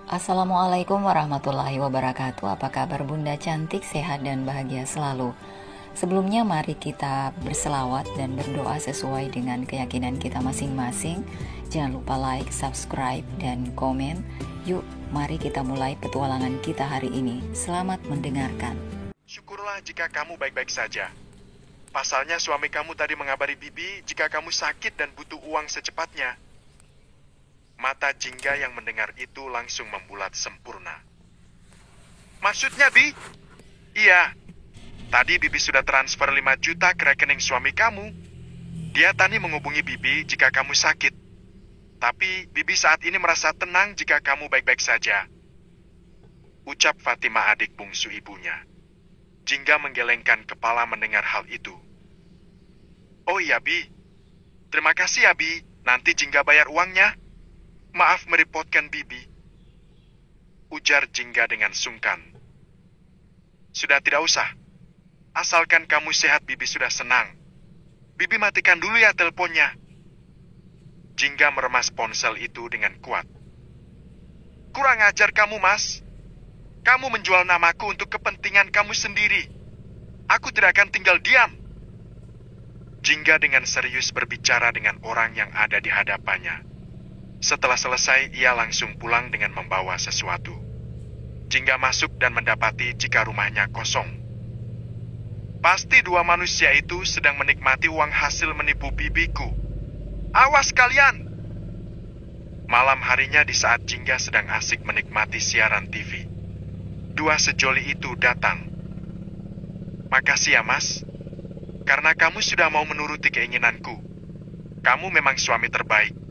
Assalamualaikum warahmatullahi wabarakatuh. Apa kabar Bunda cantik, sehat dan bahagia selalu. Sebelumnya mari kita berselawat dan berdoa sesuai dengan keyakinan kita masing-masing. Jangan lupa like, subscribe, dan komen. Yuk, mari kita mulai petualangan kita hari ini. Selamat mendengarkan. Syukurlah jika kamu baik-baik saja. Pasalnya suami kamu tadi mengabari Bibi jika kamu sakit dan butuh uang secepatnya. Mata Jingga yang mendengar itu langsung membulat sempurna. Maksudnya, Bi? Iya. Tadi Bibi sudah transfer 5 juta ke rekening suami kamu. Dia tadi menghubungi Bibi jika kamu sakit. Tapi Bibi saat ini merasa tenang jika kamu baik-baik saja. Ucap Fatima adik bungsu ibunya. Jingga menggelengkan kepala mendengar hal itu. Oh iya, Bi. Terima kasih ya, Bi. Nanti Jingga bayar uangnya. Maaf merepotkan Bibi. Ujar Jingga dengan sungkan. Sudah tidak usah. Asalkan kamu sehat, Bibi sudah senang. Bibi matikan dulu ya teleponnya. Jingga meremas ponsel itu dengan kuat. Kurang ajar kamu, Mas. Kamu menjual namaku untuk kepentingan kamu sendiri. Aku tidak akan tinggal diam. Jingga dengan serius berbicara dengan orang yang ada di hadapannya. Setelah selesai, ia langsung pulang dengan membawa sesuatu. Jingga masuk dan mendapati jika rumahnya kosong. Pasti dua manusia itu sedang menikmati uang hasil menipu bibiku. Awas kalian! Malam harinya di saat Jingga sedang asik menikmati siaran TV, dua sejoli itu datang. Makasih ya, Mas. Karena kamu sudah mau menuruti keinginanku. Kamu memang suami terbaik.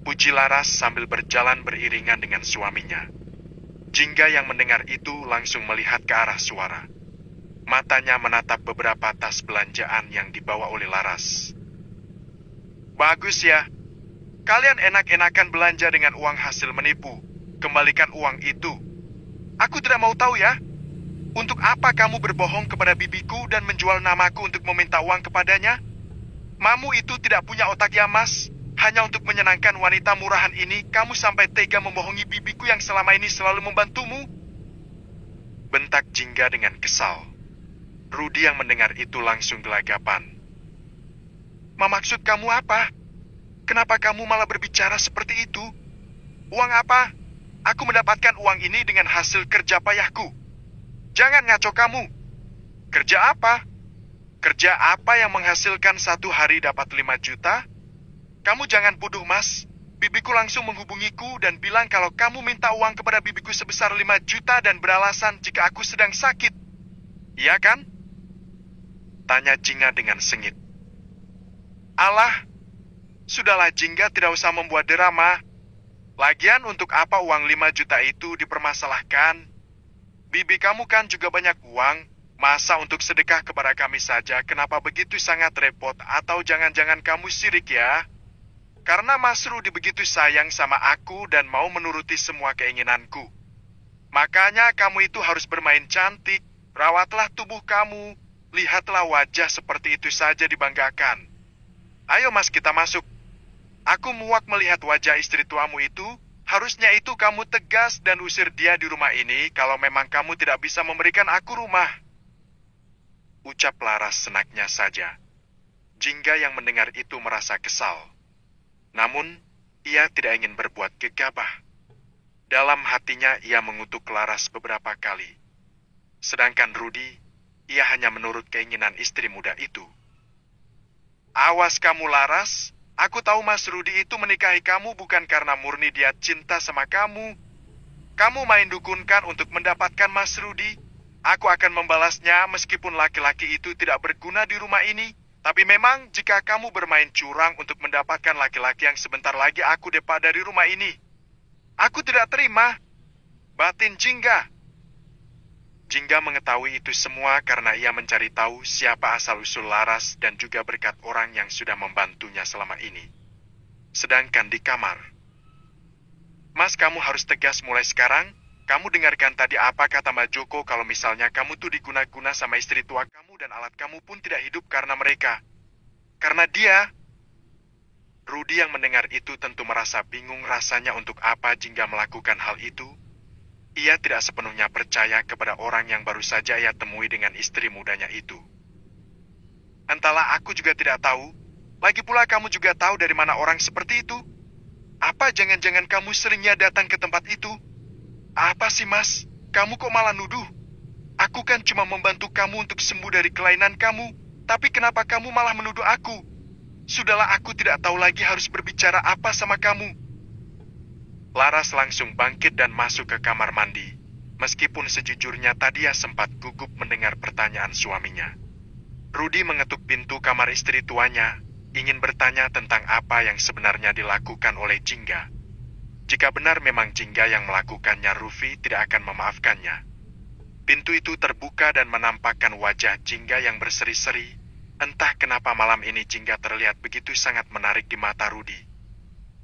Puji Laras sambil berjalan beriringan dengan suaminya. Jingga yang mendengar itu langsung melihat ke arah suara. Matanya menatap beberapa tas belanjaan yang dibawa oleh Laras. Bagus ya. Kalian enak-enakan belanja dengan uang hasil menipu. Kembalikan uang itu. Aku tidak mau tahu ya. Untuk apa kamu berbohong kepada bibiku dan menjual namaku untuk meminta uang kepadanya? Mamu itu tidak punya otak ya, Mas. Hanya untuk menyenangkan wanita murahan ini, kamu sampai tega membohongi bibiku yang selama ini selalu membantumu? Bentak Jingga dengan kesal. Rudi yang mendengar itu langsung gelagapan. Maksud kamu apa? Kenapa kamu malah berbicara seperti itu? Uang apa? Aku mendapatkan uang ini dengan hasil kerja payahku. Jangan ngaco kamu. Kerja apa? Kerja apa yang menghasilkan satu hari dapat 5 juta? Kamu jangan bodoh, Mas. Bibiku langsung menghubungiku dan bilang kalau kamu minta uang kepada bibiku sebesar 5 juta dan beralasan jika aku sedang sakit. Iya kan? Tanya Jingga dengan sengit. Alah, sudahlah Jingga, tidak usah membuat drama. Lagian untuk apa uang 5 juta itu dipermasalahkan? Bibi kamu kan juga banyak uang. Masa untuk sedekah kepada kami saja kenapa begitu sangat repot? Atau jangan-jangan kamu sirik ya? Karena Mas Rudi begitu sayang sama aku dan mau menuruti semua keinginanku. Makanya kamu itu harus bermain cantik, rawatlah tubuh kamu, lihatlah wajah seperti itu saja dibanggakan. Ayo Mas, kita masuk. Aku muak melihat wajah istri tuamu itu. Harusnya itu kamu tegas dan usir dia di rumah ini kalau memang kamu tidak bisa memberikan aku rumah. Ucap Laras senaknya saja. Jingga yang mendengar itu merasa kesal. Namun, ia tidak ingin berbuat gegabah. Dalam hatinya ia mengutuk Laras beberapa kali. Sedangkan Rudi, ia hanya menurut keinginan istri muda itu. Awas kamu Laras, aku tahu Mas Rudi itu menikahi kamu bukan karena murni dia cinta sama kamu. Kamu main dukunkan untuk mendapatkan Mas Rudi. Aku akan membalasnya meskipun laki-laki itu tidak berguna di rumah ini. Tapi memang jika kamu bermain curang untuk mendapatkan laki-laki yang sebentar lagi aku depak dari rumah ini, aku tidak terima. Batin Jingga. Jingga mengetahui itu semua karena ia mencari tahu siapa asal-usul Laras dan juga berkat orang yang sudah membantunya selama ini. Sedangkan di kamar, Mas, kamu harus tegas mulai sekarang. Kamu dengarkan tadi apa kata Mbak Joko kalau misalnya kamu tuh diguna-guna sama istri tua kamu dan alat kamu pun tidak hidup karena mereka. Karena dia. Rudy yang mendengar itu tentu merasa bingung rasanya untuk apa Jingga melakukan hal itu. Ia tidak sepenuhnya percaya kepada orang yang baru saja ia temui dengan istri mudanya itu. Entahlah, aku juga tidak tahu. Lagi pula kamu juga tahu dari mana orang seperti itu. Apa jangan-jangan kamu seringnya datang ke tempat itu? Apa sih, Mas? Kamu kok malah nuduh? Aku kan cuma membantu kamu untuk sembuh dari kelainan kamu. Tapi kenapa kamu malah menuduh aku? Sudahlah, aku tidak tahu lagi harus berbicara apa sama kamu. Laras langsung bangkit dan masuk ke kamar mandi. Meskipun sejujurnya tadi ia sempat gugup mendengar pertanyaan suaminya. Rudy mengetuk pintu kamar istri tuanya, ingin bertanya tentang apa yang sebenarnya dilakukan oleh Jingga. Jika benar memang Jingga yang melakukannya, Rufi tidak akan memaafkannya. Pintu itu terbuka dan menampakkan wajah Jingga yang berseri-seri. Entah kenapa malam ini Jingga terlihat begitu sangat menarik di mata Rudy.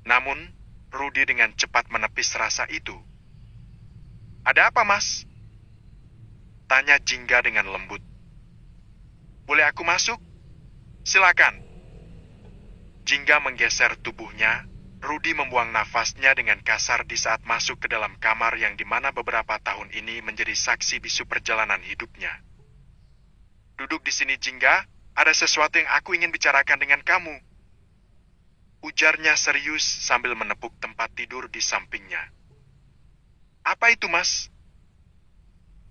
Namun, Rudy dengan cepat menepis rasa itu. Ada apa, Mas? Tanya Jingga dengan lembut. Boleh aku masuk? Silakan. Jingga menggeser tubuhnya. Rudy membuang nafasnya dengan kasar di saat masuk ke dalam kamar yang dimana beberapa tahun ini menjadi saksi bisu perjalanan hidupnya. Duduk di sini, Jingga. Ada sesuatu yang aku ingin bicarakan dengan kamu. Ujarnya serius sambil menepuk tempat tidur di sampingnya. Apa itu, Mas?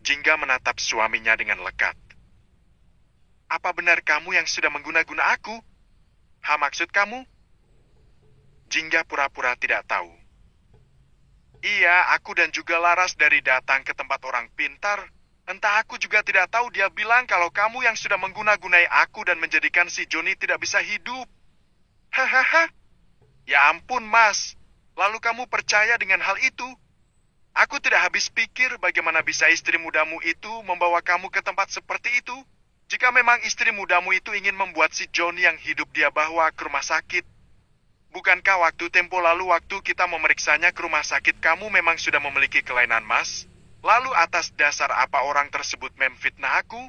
Jingga menatap suaminya dengan lekat. Apa benar kamu yang sudah mengguna-guna aku? Maksud kamu? Jingga pura-pura tidak tahu. Iya, aku dan juga Laras dari datang ke tempat orang pintar. Entah, aku juga tidak tahu, dia bilang kalau kamu yang sudah mengguna-gunai aku dan menjadikan si Joni tidak bisa hidup. Hahaha. Ya ampun, Mas. Lalu kamu percaya dengan hal itu? Aku tidak habis pikir bagaimana bisa istri mudamu itu membawa kamu ke tempat seperti itu. Jika memang istri mudamu itu ingin membuat si Joni yang hidup dia bawa ke rumah sakit. Bukankah waktu tempo lalu waktu kita memeriksanya ke rumah sakit kamu memang sudah memiliki kelainan, Mas? Lalu atas dasar apa orang tersebut memfitnah aku?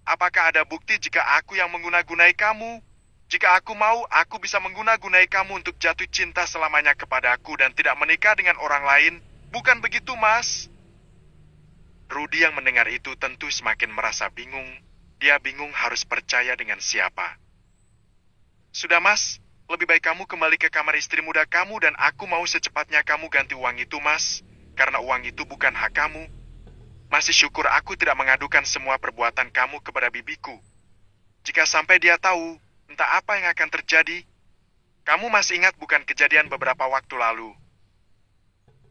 Apakah ada bukti jika aku yang mengguna-gunai kamu? Jika aku mau, aku bisa mengguna-gunai kamu untuk jatuh cinta selamanya kepadaku dan tidak menikah dengan orang lain. Bukan begitu, Mas? Rudy yang mendengar itu tentu semakin merasa bingung. Dia bingung harus percaya dengan siapa. Sudah, Mas. Lebih baik kamu kembali ke kamar istri muda kamu dan aku mau secepatnya kamu ganti uang itu, Mas. Karena uang itu bukan hak kamu. Masih syukur aku tidak mengadukan semua perbuatan kamu kepada bibiku. Jika sampai dia tahu, entah apa yang akan terjadi. Kamu masih ingat bukan kejadian beberapa waktu lalu?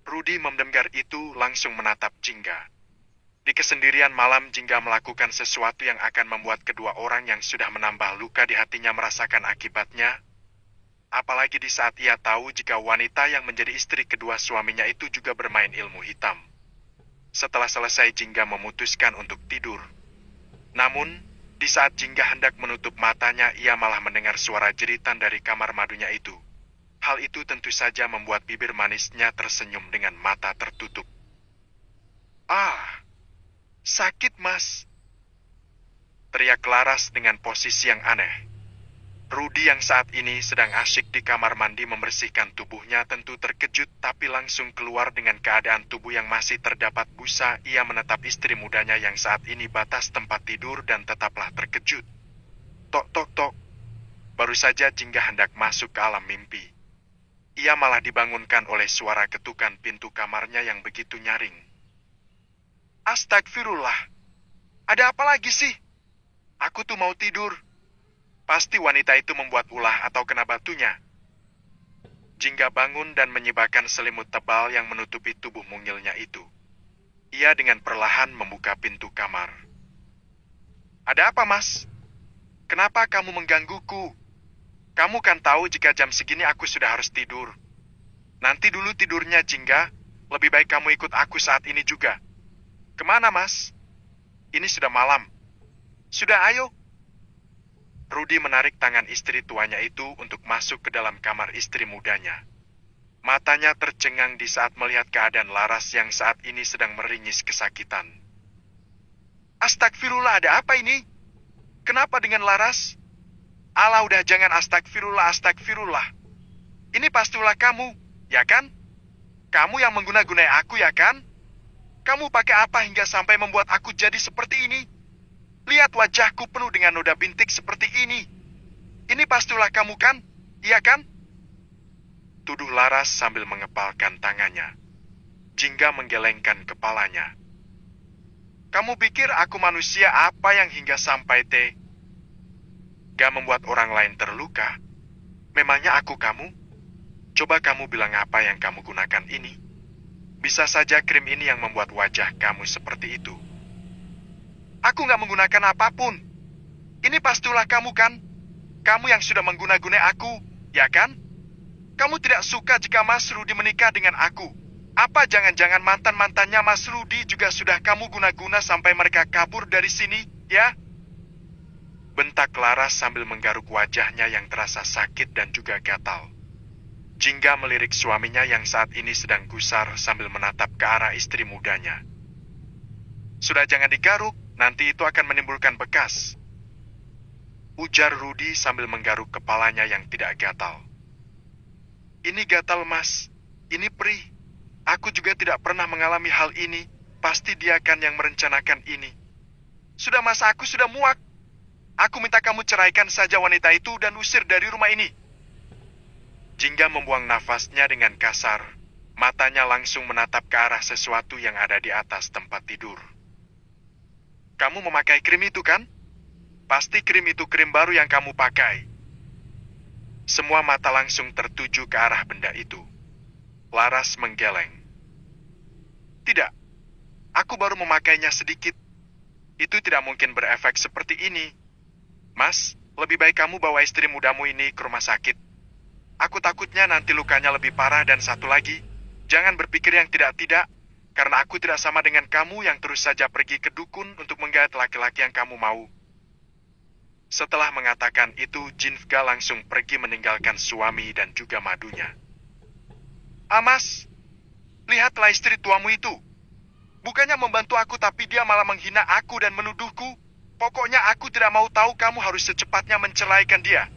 Rudy mendengar itu langsung menatap Jingga. Di kesendirian malam, Jingga melakukan sesuatu yang akan membuat kedua orang yang sudah menambah luka di hatinya merasakan akibatnya. Apalagi di saat ia tahu jika wanita yang menjadi istri kedua suaminya itu juga bermain ilmu hitam. Setelah selesai, Jingga memutuskan untuk tidur. Namun, di saat Jingga hendak menutup matanya, ia malah mendengar suara jeritan dari kamar madunya itu. Hal itu tentu saja membuat bibir manisnya tersenyum dengan mata tertutup. Ah, sakit, Mas. Teriak Laras dengan posisi yang aneh. Rudy yang saat ini sedang asyik di kamar mandi membersihkan tubuhnya tentu terkejut tapi langsung keluar dengan keadaan tubuh yang masih terdapat busa. Ia menatap istri mudanya yang saat ini batas tempat tidur dan tetaplah terkejut. Tok tok tok. Baru saja Jingga hendak masuk ke alam mimpi. Ia malah dibangunkan oleh suara ketukan pintu kamarnya yang begitu nyaring. Astagfirullah. Ada apa lagi sih? Aku tuh mau tidur. Pasti wanita itu membuat ulah atau kena batunya. Jingga bangun dan menyebarkan selimut tebal yang menutupi tubuh mungilnya itu. Ia dengan perlahan membuka pintu kamar. Ada apa, Mas? Kenapa kamu menggangguku? Kamu kan tahu jika jam segini aku sudah harus tidur. Nanti dulu tidurnya, Jingga. Lebih baik kamu ikut aku saat ini juga. Kemana, Mas? Ini sudah malam. Sudah, ayo. Rudy menarik tangan istri tuanya itu untuk masuk ke dalam kamar istri mudanya. Matanya tercengang di saat melihat keadaan Laras yang saat ini sedang meringis kesakitan. Astagfirullah, ada apa ini? Kenapa dengan Laras? Allah, udah jangan astagfirullah, astagfirullah. Ini pastilah kamu, ya kan? Kamu yang mengguna-gunai aku, ya kan? Kamu pakai apa hingga sampai membuat aku jadi seperti ini? Lihat wajahku penuh dengan noda bintik seperti ini. Ini pastilah kamu kan? Iya kan? Tuduh Laras sambil mengepalkan tangannya. Jingga menggelengkan kepalanya. Kamu pikir aku manusia apa yang hingga sampai gak membuat orang lain terluka? Memangnya aku kamu? Coba kamu bilang apa yang kamu gunakan ini. Bisa saja krim ini yang membuat wajah kamu seperti itu. Aku gak menggunakan apapun. Ini pastilah kamu kan? Kamu yang sudah mengguna-gunai aku, ya kan? Kamu tidak suka jika Mas Rudi menikah dengan aku. Apa jangan-jangan mantan-mantannya Mas Rudi juga sudah kamu guna-guna sampai mereka kabur dari sini, ya? Bentak Laras sambil menggaruk wajahnya yang terasa sakit dan juga gatal. Jingga melirik suaminya yang saat ini sedang gusar sambil menatap ke arah istri mudanya. Sudah jangan digaruk, nanti itu akan menimbulkan bekas. Ujar Rudi sambil menggaruk kepalanya yang tidak gatal. Ini gatal, Mas. Ini perih. Aku juga tidak pernah mengalami hal ini. Pasti dia kan yang merencanakan ini. Sudah, Mas, aku sudah muak. Aku minta kamu ceraikan saja wanita itu dan usir dari rumah ini. Jingga membuang nafasnya dengan kasar. Matanya langsung menatap ke arah sesuatu yang ada di atas tempat tidur. Kamu memakai krim itu kan? Pasti krim itu krim baru yang kamu pakai. Semua mata langsung tertuju ke arah benda itu. Laras menggeleng. Tidak, aku baru memakainya sedikit. Itu tidak mungkin berefek seperti ini. Mas, lebih baik kamu bawa istri mudamu ini ke rumah sakit. Aku takutnya nanti lukanya lebih parah dan satu lagi, jangan berpikir yang tidak-tidak, karena aku tidak sama dengan kamu yang terus saja pergi ke dukun untuk menggait laki-laki yang kamu mau. Setelah mengatakan itu, Jinvga langsung pergi meninggalkan suami dan juga madunya. Mas, lihatlah istri tuamu itu. Bukannya membantu aku, tapi dia malah menghina aku dan menuduhku. Pokoknya aku tidak mau tahu, kamu harus secepatnya menceraikan dia.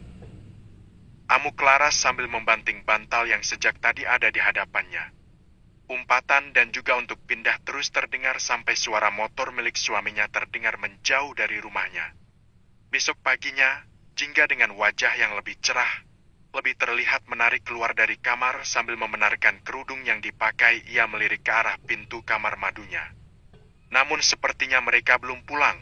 Amuk Laras sambil membanting bantal yang sejak tadi ada di hadapannya. Umpatan dan juga untuk pindah terus terdengar sampai suara motor milik suaminya terdengar menjauh dari rumahnya. Besok paginya, Jingga dengan wajah yang lebih cerah, lebih terlihat menarik keluar dari kamar sambil membenarkan kerudung yang dipakai. Ia melirik ke arah pintu kamar madunya. Namun sepertinya mereka belum pulang.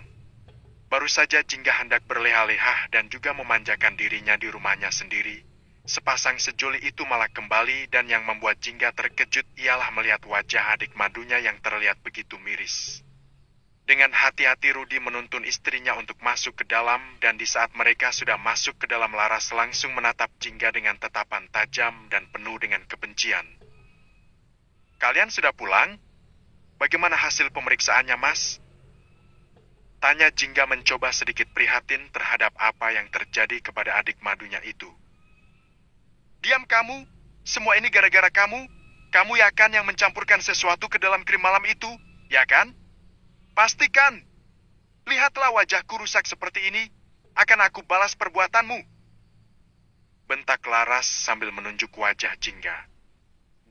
Baru saja Jingga hendak berleha-leha dan juga memanjakan dirinya di rumahnya sendiri. Sepasang sejoli itu malah kembali dan yang membuat Jingga terkejut ialah melihat wajah adik madunya yang terlihat begitu miris. Dengan hati-hati Rudi menuntun istrinya untuk masuk ke dalam dan di saat mereka sudah masuk ke dalam, Laras langsung menatap Jingga dengan tatapan tajam dan penuh dengan kebencian. Kalian sudah pulang? Bagaimana hasil pemeriksaannya, Mas? Tanya Jingga mencoba sedikit prihatin terhadap apa yang terjadi kepada adik madunya itu. Diam kamu, semua ini gara-gara kamu. Kamu ya kan yang mencampurkan sesuatu ke dalam krim malam itu, ya kan? Pastikan. Lihatlah wajahku rusak seperti ini, akan aku balas perbuatanmu. Bentak Laras sambil menunjuk wajah Jingga.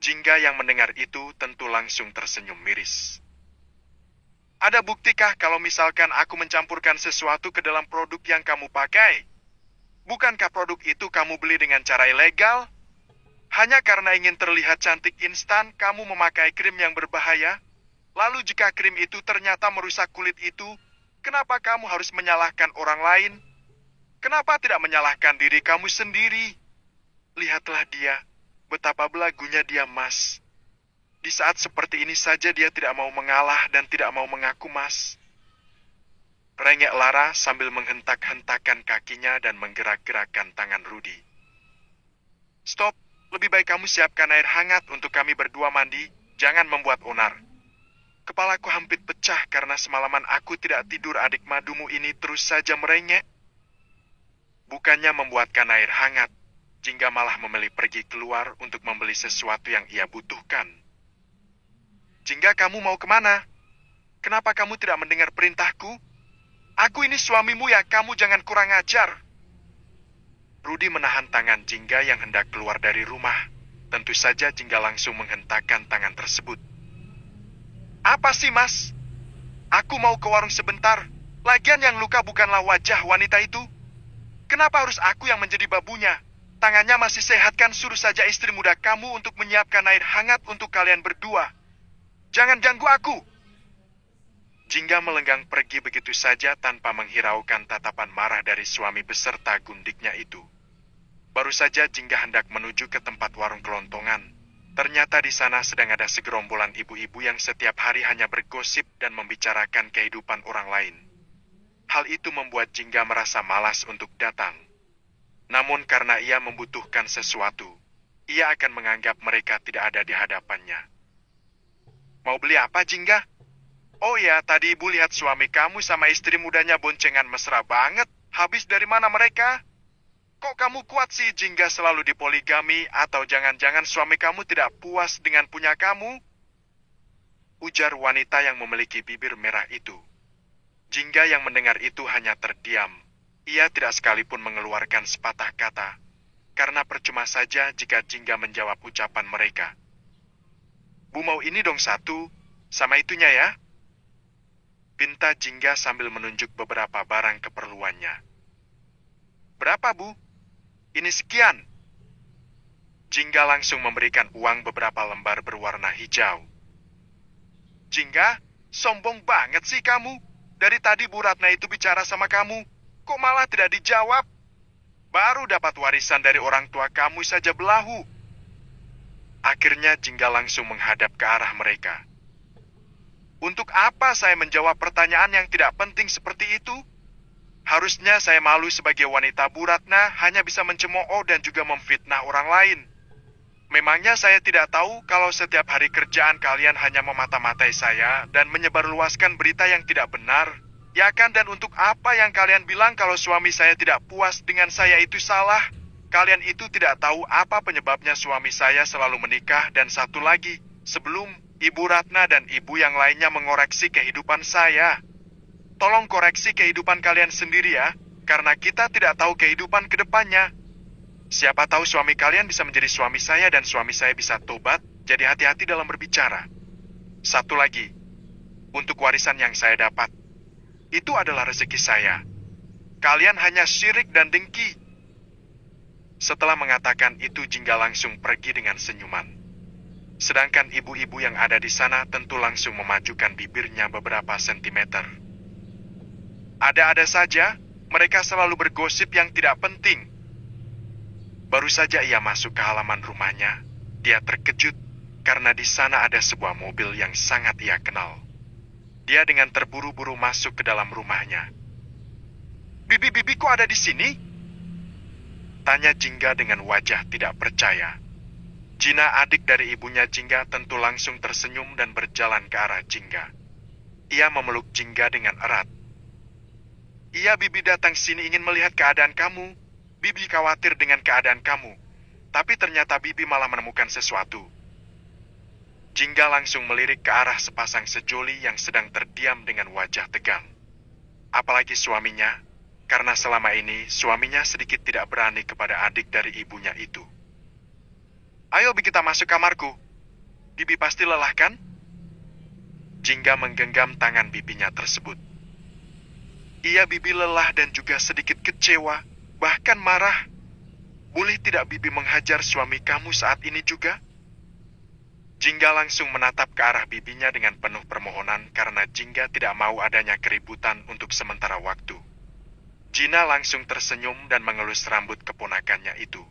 Jingga yang mendengar itu tentu langsung tersenyum miris. Ada buktikah kalau misalkan aku mencampurkan sesuatu ke dalam produk yang kamu pakai? Bukankah produk itu kamu beli dengan cara ilegal? Hanya karena ingin terlihat cantik instan, kamu memakai krim yang berbahaya? Lalu jika krim itu ternyata merusak kulit itu, kenapa kamu harus menyalahkan orang lain? Kenapa tidak menyalahkan diri kamu sendiri? Lihatlah dia, betapa belagunya dia, Mas. Di saat seperti ini saja dia tidak mau mengalah dan tidak mau mengaku, Mas. Rengek Lara sambil menghentak-hentakan kakinya dan menggerak-gerakkan tangan Rudi. Stop, lebih baik kamu siapkan air hangat untuk kami berdua mandi, jangan membuat onar. Kepalaku hampir pecah karena semalaman aku tidak tidur, adik madumu ini terus saja merengek. Bukannya membuatkan air hangat, Jingga malah memilih pergi keluar untuk membeli sesuatu yang ia butuhkan. Jingga, kamu mau kemana? Kenapa kamu tidak mendengar perintahku? Aku ini suamimu ya, kamu jangan kurang ajar. Rudy menahan tangan Jingga yang hendak keluar dari rumah. Tentu saja Jingga langsung menghentakkan tangan tersebut. Apa sih, Mas? Aku mau ke warung sebentar. Lagian yang luka bukanlah wajah wanita itu. Kenapa harus aku yang menjadi babunya? Tangannya masih sehat kan, suruh saja istri muda kamu untuk menyiapkan air hangat untuk kalian berdua. Jangan ganggu aku. Jingga melenggang pergi begitu saja tanpa menghiraukan tatapan marah dari suami beserta gundiknya itu. Baru saja Jingga hendak menuju ke tempat warung kelontongan. Ternyata di sana sedang ada segerombolan ibu-ibu yang setiap hari hanya bergosip dan membicarakan kehidupan orang lain. Hal itu membuat Jingga merasa malas untuk datang. Namun karena ia membutuhkan sesuatu, ia akan menganggap mereka tidak ada di hadapannya. Mau beli apa, Jingga? Oh ya, tadi ibu lihat suami kamu sama istri mudanya boncengan mesra banget. Habis dari mana mereka? Kok kamu kuat sih, Jingga selalu dipoligami, atau jangan-jangan suami kamu tidak puas dengan punya kamu? Ujar wanita yang memiliki bibir merah itu. Jingga yang mendengar itu hanya terdiam. Ia tidak sekalipun mengeluarkan sepatah kata, karena percuma saja jika Jingga menjawab ucapan mereka. Bu mau ini dong satu, sama itunya ya. Pinta Jingga sambil menunjuk beberapa barang keperluannya. Berapa, Bu? Ini sekian. Jingga langsung memberikan uang beberapa lembar berwarna hijau. Jingga, sombong banget sih kamu. Dari tadi Bu Ratna itu bicara sama kamu, kok malah tidak dijawab? Baru dapat warisan dari orang tua kamu saja belahu. Akhirnya Jingga langsung menghadap ke arah mereka. Untuk apa saya menjawab pertanyaan yang tidak penting seperti itu? Harusnya saya malu sebagai wanita Bu Ratna hanya bisa mencemooh dan juga memfitnah orang lain. Memangnya saya tidak tahu kalau setiap hari kerjaan kalian hanya memata-matai saya dan menyebarluaskan berita yang tidak benar? Ya kan, dan untuk apa yang kalian bilang kalau suami saya tidak puas dengan saya itu salah? Kalian itu tidak tahu apa penyebabnya suami saya selalu menikah, dan satu lagi, sebelum Ibu Ratna dan ibu yang lainnya mengoreksi kehidupan saya. Tolong koreksi kehidupan kalian sendiri ya, karena kita tidak tahu kehidupan ke depannya. Siapa tahu suami kalian bisa menjadi suami saya dan suami saya bisa tobat, jadi hati-hati dalam berbicara. Satu lagi, untuk warisan yang saya dapat, itu adalah rezeki saya. Kalian hanya syirik dan dengki. Setelah mengatakan itu, Jingga langsung pergi dengan senyuman. Sedangkan ibu-ibu yang ada di sana tentu langsung memajukan bibirnya beberapa sentimeter. Ada-ada saja, mereka selalu bergosip yang tidak penting. Baru saja ia masuk ke halaman rumahnya, dia terkejut karena di sana ada sebuah mobil yang sangat ia kenal. Dia dengan terburu-buru masuk ke dalam rumahnya. Bibi kok ada di sini? Tanya Jingga dengan wajah tidak percaya. Jina, adik dari ibunya Jingga, tentu langsung tersenyum dan berjalan ke arah Jingga. Ia memeluk Jingga dengan erat. Iya, Bibi datang sini ingin melihat keadaan kamu. Bibi khawatir dengan keadaan kamu. Tapi ternyata Bibi malah menemukan sesuatu. Jingga langsung melirik ke arah sepasang sejoli yang sedang terdiam dengan wajah tegang. Apalagi suaminya, karena selama ini suaminya sedikit tidak berani kepada adik dari ibunya itu. Ayo Bi, kita masuk kamarku. Bibi pasti lelah kan? Jingga menggenggam tangan bibinya tersebut. Iya, Bibi lelah dan juga sedikit kecewa, bahkan marah. Boleh tidak Bibi menghajar suami kamu saat ini juga? Jingga langsung menatap ke arah bibinya dengan penuh permohonan karena Jingga tidak mau adanya keributan untuk sementara waktu. Jina langsung tersenyum dan mengelus rambut keponakannya itu.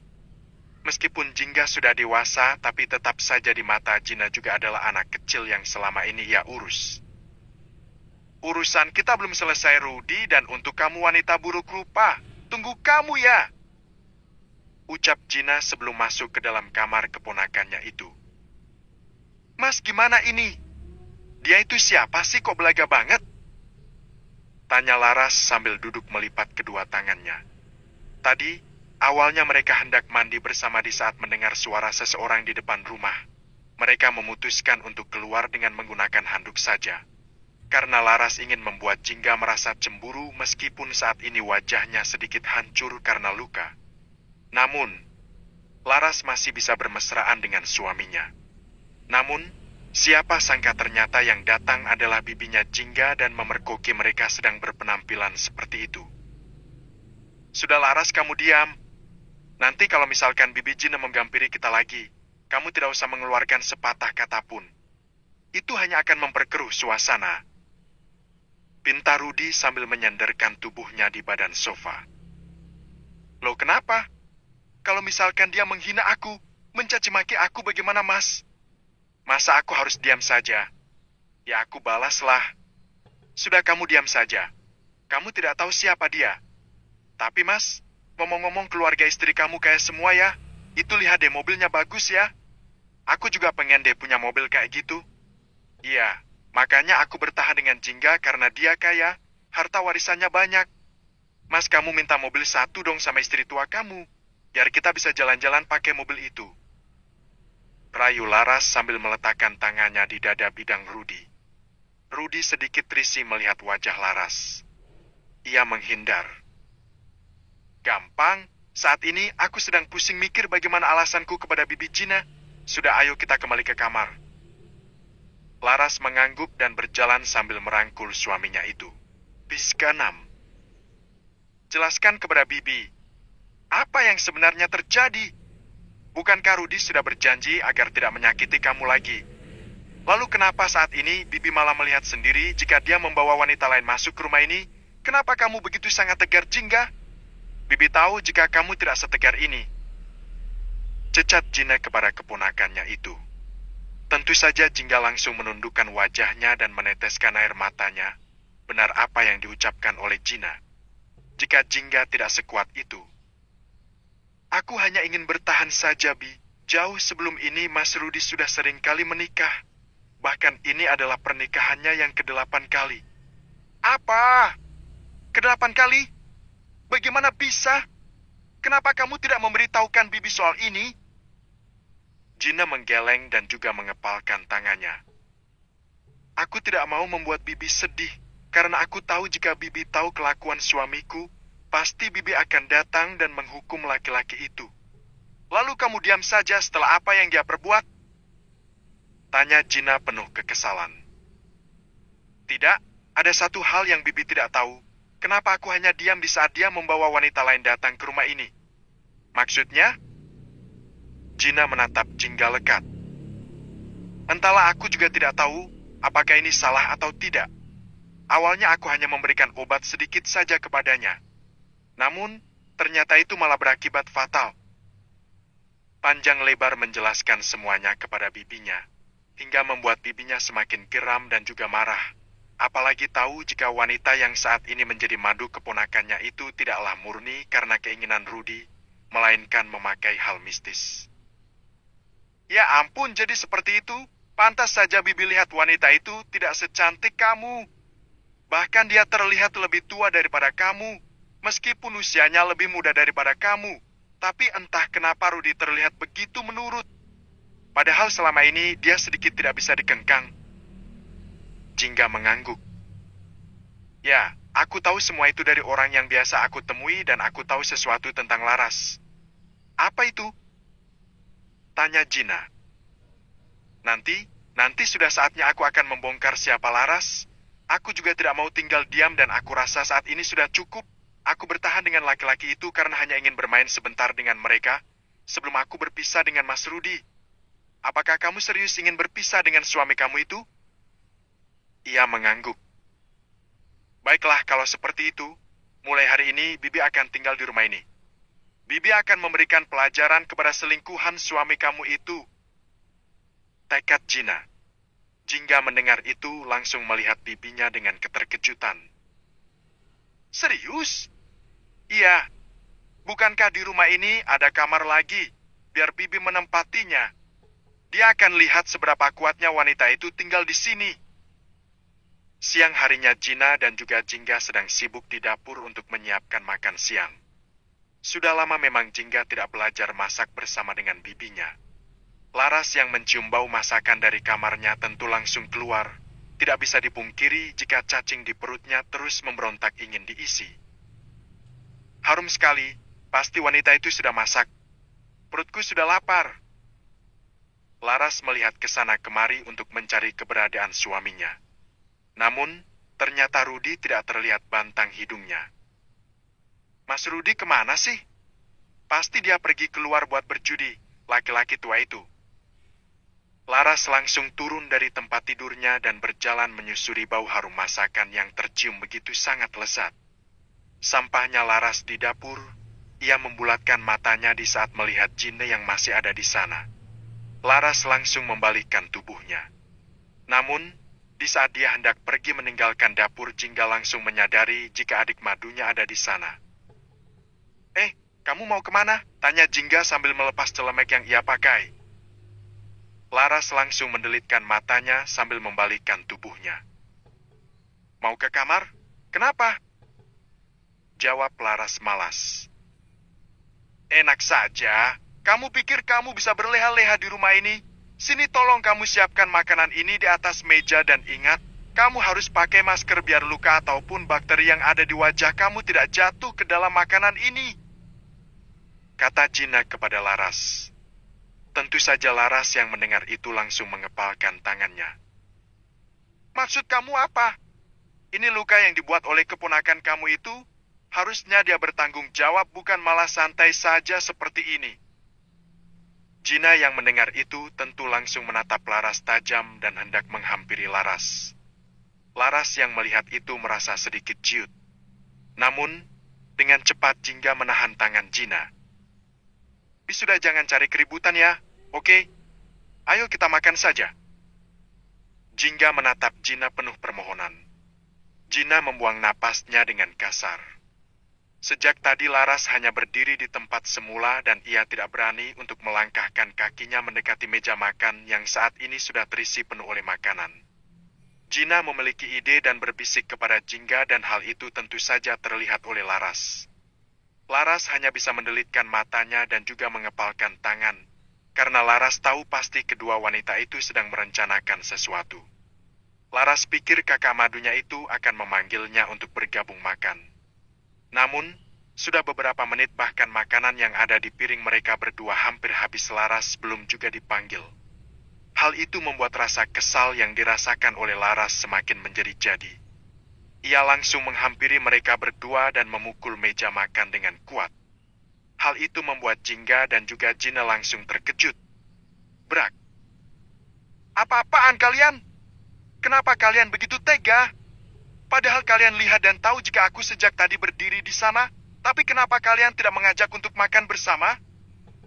Meskipun Jingga sudah dewasa, tapi tetap saja di mata Jina juga adalah anak kecil yang selama ini ia urus. Urusan kita belum selesai, Rudy, dan untuk kamu wanita buruk rupa, tunggu kamu ya. Ucap Jina sebelum masuk ke dalam kamar keponakannya itu. Mas, gimana ini? Dia itu siapa sih kok belaga banget? Tanya Laras sambil duduk melipat kedua tangannya. Tadi, awalnya mereka hendak mandi bersama di saat mendengar suara seseorang di depan rumah. Mereka memutuskan untuk keluar dengan menggunakan handuk saja. Karena Laras ingin membuat Jingga merasa cemburu meskipun saat ini wajahnya sedikit hancur karena luka. Namun, Laras masih bisa bermesraan dengan suaminya. Namun, siapa sangka ternyata yang datang adalah bibinya Jingga dan memergoki mereka sedang berpenampilan seperti itu. Sudah Laras, kamu diam. Nanti kalau misalkan bibi Jina menggampiri kita lagi, kamu tidak usah mengeluarkan sepatah kata pun. Itu hanya akan memperkeruh suasana. Pinta Rudi sambil menyandarkan tubuhnya di badan sofa. Loh kenapa? Kalau misalkan dia menghina aku, mencaci maki aku bagaimana, Mas? Masa aku harus diam saja? Ya aku balaslah. Sudah kamu diam saja. Kamu tidak tahu siapa dia. Tapi Mas, ngomong-ngomong keluarga istri kamu kayak semua ya. Itu lihat deh mobilnya bagus ya. Aku juga pengen deh punya mobil kayak gitu. Iya, makanya aku bertahan dengan Jingga karena dia kaya, harta warisannya banyak. Mas, kamu minta mobil satu dong sama istri tua kamu, biar kita bisa jalan-jalan pakai mobil itu. Rayu Laras sambil meletakkan tangannya di dada bidang Rudi. Rudi sedikit risih melihat wajah Laras. Ia menghindar. Gampang, saat ini aku sedang pusing mikir bagaimana alasanku kepada Bibi Jina. Sudah, ayo kita kembali ke kamar. Laras mengangguk dan berjalan sambil merangkul suaminya itu. Pizka 6. Jelaskan kepada Bibi, apa yang sebenarnya terjadi? Bukankah Rudi sudah berjanji agar tidak menyakiti kamu lagi? Lalu kenapa saat ini Bibi malah melihat sendiri jika dia membawa wanita lain masuk ke rumah ini? Kenapa kamu begitu sangat tegar, Jingga? Bibi tahu jika kamu tidak setegar ini. Cecat Jina kepada keponakannya itu. Tentu saja Jingga langsung menundukkan wajahnya dan meneteskan air matanya. Benar apa yang diucapkan oleh Jina. Jika Jingga tidak sekuat itu. Aku hanya ingin bertahan saja, Bi. Jauh sebelum ini Mas Rudi sudah sering kali menikah. Bahkan ini adalah pernikahannya yang ke-8 kali. Apa? Ke-8 kali? Bagaimana bisa? Kenapa kamu tidak memberitahukan Bibi soal ini? Jina menggeleng dan juga mengepalkan tangannya. Aku tidak mau membuat Bibi sedih, karena aku tahu jika Bibi tahu kelakuan suamiku, pasti Bibi akan datang dan menghukum laki-laki itu. Lalu kamu diam saja setelah apa yang dia perbuat? Tanya Jina penuh kekesalan. Tidak, ada satu hal yang Bibi tidak tahu. Kenapa aku hanya diam di saat dia membawa wanita lain datang ke rumah ini? Maksudnya? Jina menatap Jingga lekat. Entahlah, aku juga tidak tahu apakah ini salah atau tidak. Awalnya aku hanya memberikan obat sedikit saja kepadanya. Namun, ternyata itu malah berakibat fatal. Panjang lebar menjelaskan semuanya kepada bibinya, hingga membuat bibinya semakin geram dan juga marah. Apalagi tahu jika wanita yang saat ini menjadi madu keponakannya itu tidaklah murni karena keinginan Rudi, melainkan memakai hal mistis. Ya ampun, jadi seperti itu. Pantas saja Bibi lihat wanita itu tidak secantik kamu. Bahkan dia terlihat lebih tua daripada kamu. Meskipun usianya lebih muda daripada kamu, tapi entah kenapa Rudi terlihat begitu menurut. Padahal selama ini dia sedikit tidak bisa dikengkang. Jingga mengangguk. Ya, aku tahu semua itu dari orang yang biasa aku temui dan aku tahu sesuatu tentang Laras. Apa itu? Tanya Jina. Nanti sudah saatnya aku akan membongkar siapa Laras. Aku juga tidak mau tinggal diam dan aku rasa saat ini sudah cukup. Aku bertahan dengan laki-laki itu karena hanya ingin bermain sebentar dengan mereka sebelum aku berpisah dengan Mas Rudi. Apakah kamu serius ingin berpisah dengan suami kamu itu? Ia mengangguk. Baiklah, kalau seperti itu, mulai hari ini Bibi akan tinggal di rumah ini. Bibi akan memberikan pelajaran kepada selingkuhan suami kamu itu. Tekad Jina. Jingga mendengar itu langsung melihat bibinya dengan keterkejutan. Serius? Iya. Bukankah di rumah ini ada kamar lagi, biar Bibi menempatinya? Dia akan lihat seberapa kuatnya wanita itu tinggal di sini. Siang harinya Jina dan juga Jingga sedang sibuk di dapur untuk menyiapkan makan siang. Sudah lama memang Jingga tidak belajar masak bersama dengan bibinya. Laras yang mencium bau masakan dari kamarnya tentu langsung keluar. Tidak bisa dipungkiri jika cacing di perutnya terus memberontak ingin diisi. Harum sekali, Pasti wanita itu sudah masak. Perutku sudah lapar. Laras melihat ke sana kemari untuk mencari keberadaan suaminya. Namun, ternyata Rudi tidak terlihat bantang hidungnya. Mas Rudi kemana sih? Pasti dia pergi keluar buat berjudi, laki-laki tua itu. Laras langsung turun dari tempat tidurnya dan berjalan menyusuri bau harum masakan yang tercium begitu sangat lezat. Sampainya Laras di dapur, ia membulatkan matanya di saat melihat Jine yang masih ada di sana. Laras langsung membalikkan tubuhnya. Namun, di saat dia hendak pergi meninggalkan dapur, Jingga langsung menyadari jika adik madunya ada di sana. Kamu mau kemana? Tanya Jingga sambil melepas celemek yang ia pakai. Laras langsung mendelitkan matanya sambil membalikkan tubuhnya. Mau ke kamar? Kenapa? Jawab Laras malas. Enak saja. Kamu pikir kamu bisa berleha-leha di rumah ini? Sini tolong kamu siapkan makanan ini di atas meja dan ingat, kamu harus pakai masker biar luka ataupun bakteri yang ada di wajah kamu tidak jatuh ke dalam makanan ini. Kata Jina kepada Laras. Tentu saja Laras yang mendengar itu langsung mengepalkan tangannya. Maksud kamu apa? Ini luka yang dibuat oleh keponakan kamu itu? Harusnya dia bertanggung jawab, bukan malah santai saja seperti ini. Jina yang mendengar itu tentu langsung menatap Laras tajam dan hendak menghampiri Laras. Laras yang melihat itu merasa sedikit ciut. Namun, dengan cepat Jingga menahan tangan Jina. Sudah jangan cari keributan ya, oke? Ayo kita makan saja. Jingga menatap Jina penuh permohonan. Jina membuang napasnya dengan kasar. Sejak tadi Laras hanya berdiri di tempat semula dan ia tidak berani untuk melangkahkan kakinya mendekati meja makan yang saat ini sudah terisi penuh oleh makanan. Jina memiliki ide dan berbisik kepada Jingga dan hal itu tentu saja terlihat oleh Laras. Laras hanya bisa mendelitkan matanya dan juga mengepalkan tangan, karena Laras tahu pasti kedua wanita itu sedang merencanakan sesuatu. Laras pikir kakak madunya itu akan memanggilnya untuk bergabung makan. Namun, sudah beberapa menit bahkan makanan yang ada di piring mereka berdua hampir habis Laras belum juga dipanggil. Hal itu membuat rasa kesal yang dirasakan oleh Laras semakin menjadi-jadi. Ia langsung menghampiri mereka berdua dan memukul meja makan dengan kuat. Hal itu membuat Jingga dan juga Jina langsung terkejut. Brak. Apa-apaan kalian? Kenapa kalian begitu tega? Padahal kalian lihat dan tahu jika aku sejak tadi berdiri di sana, tapi kenapa kalian tidak mengajak untuk makan bersama?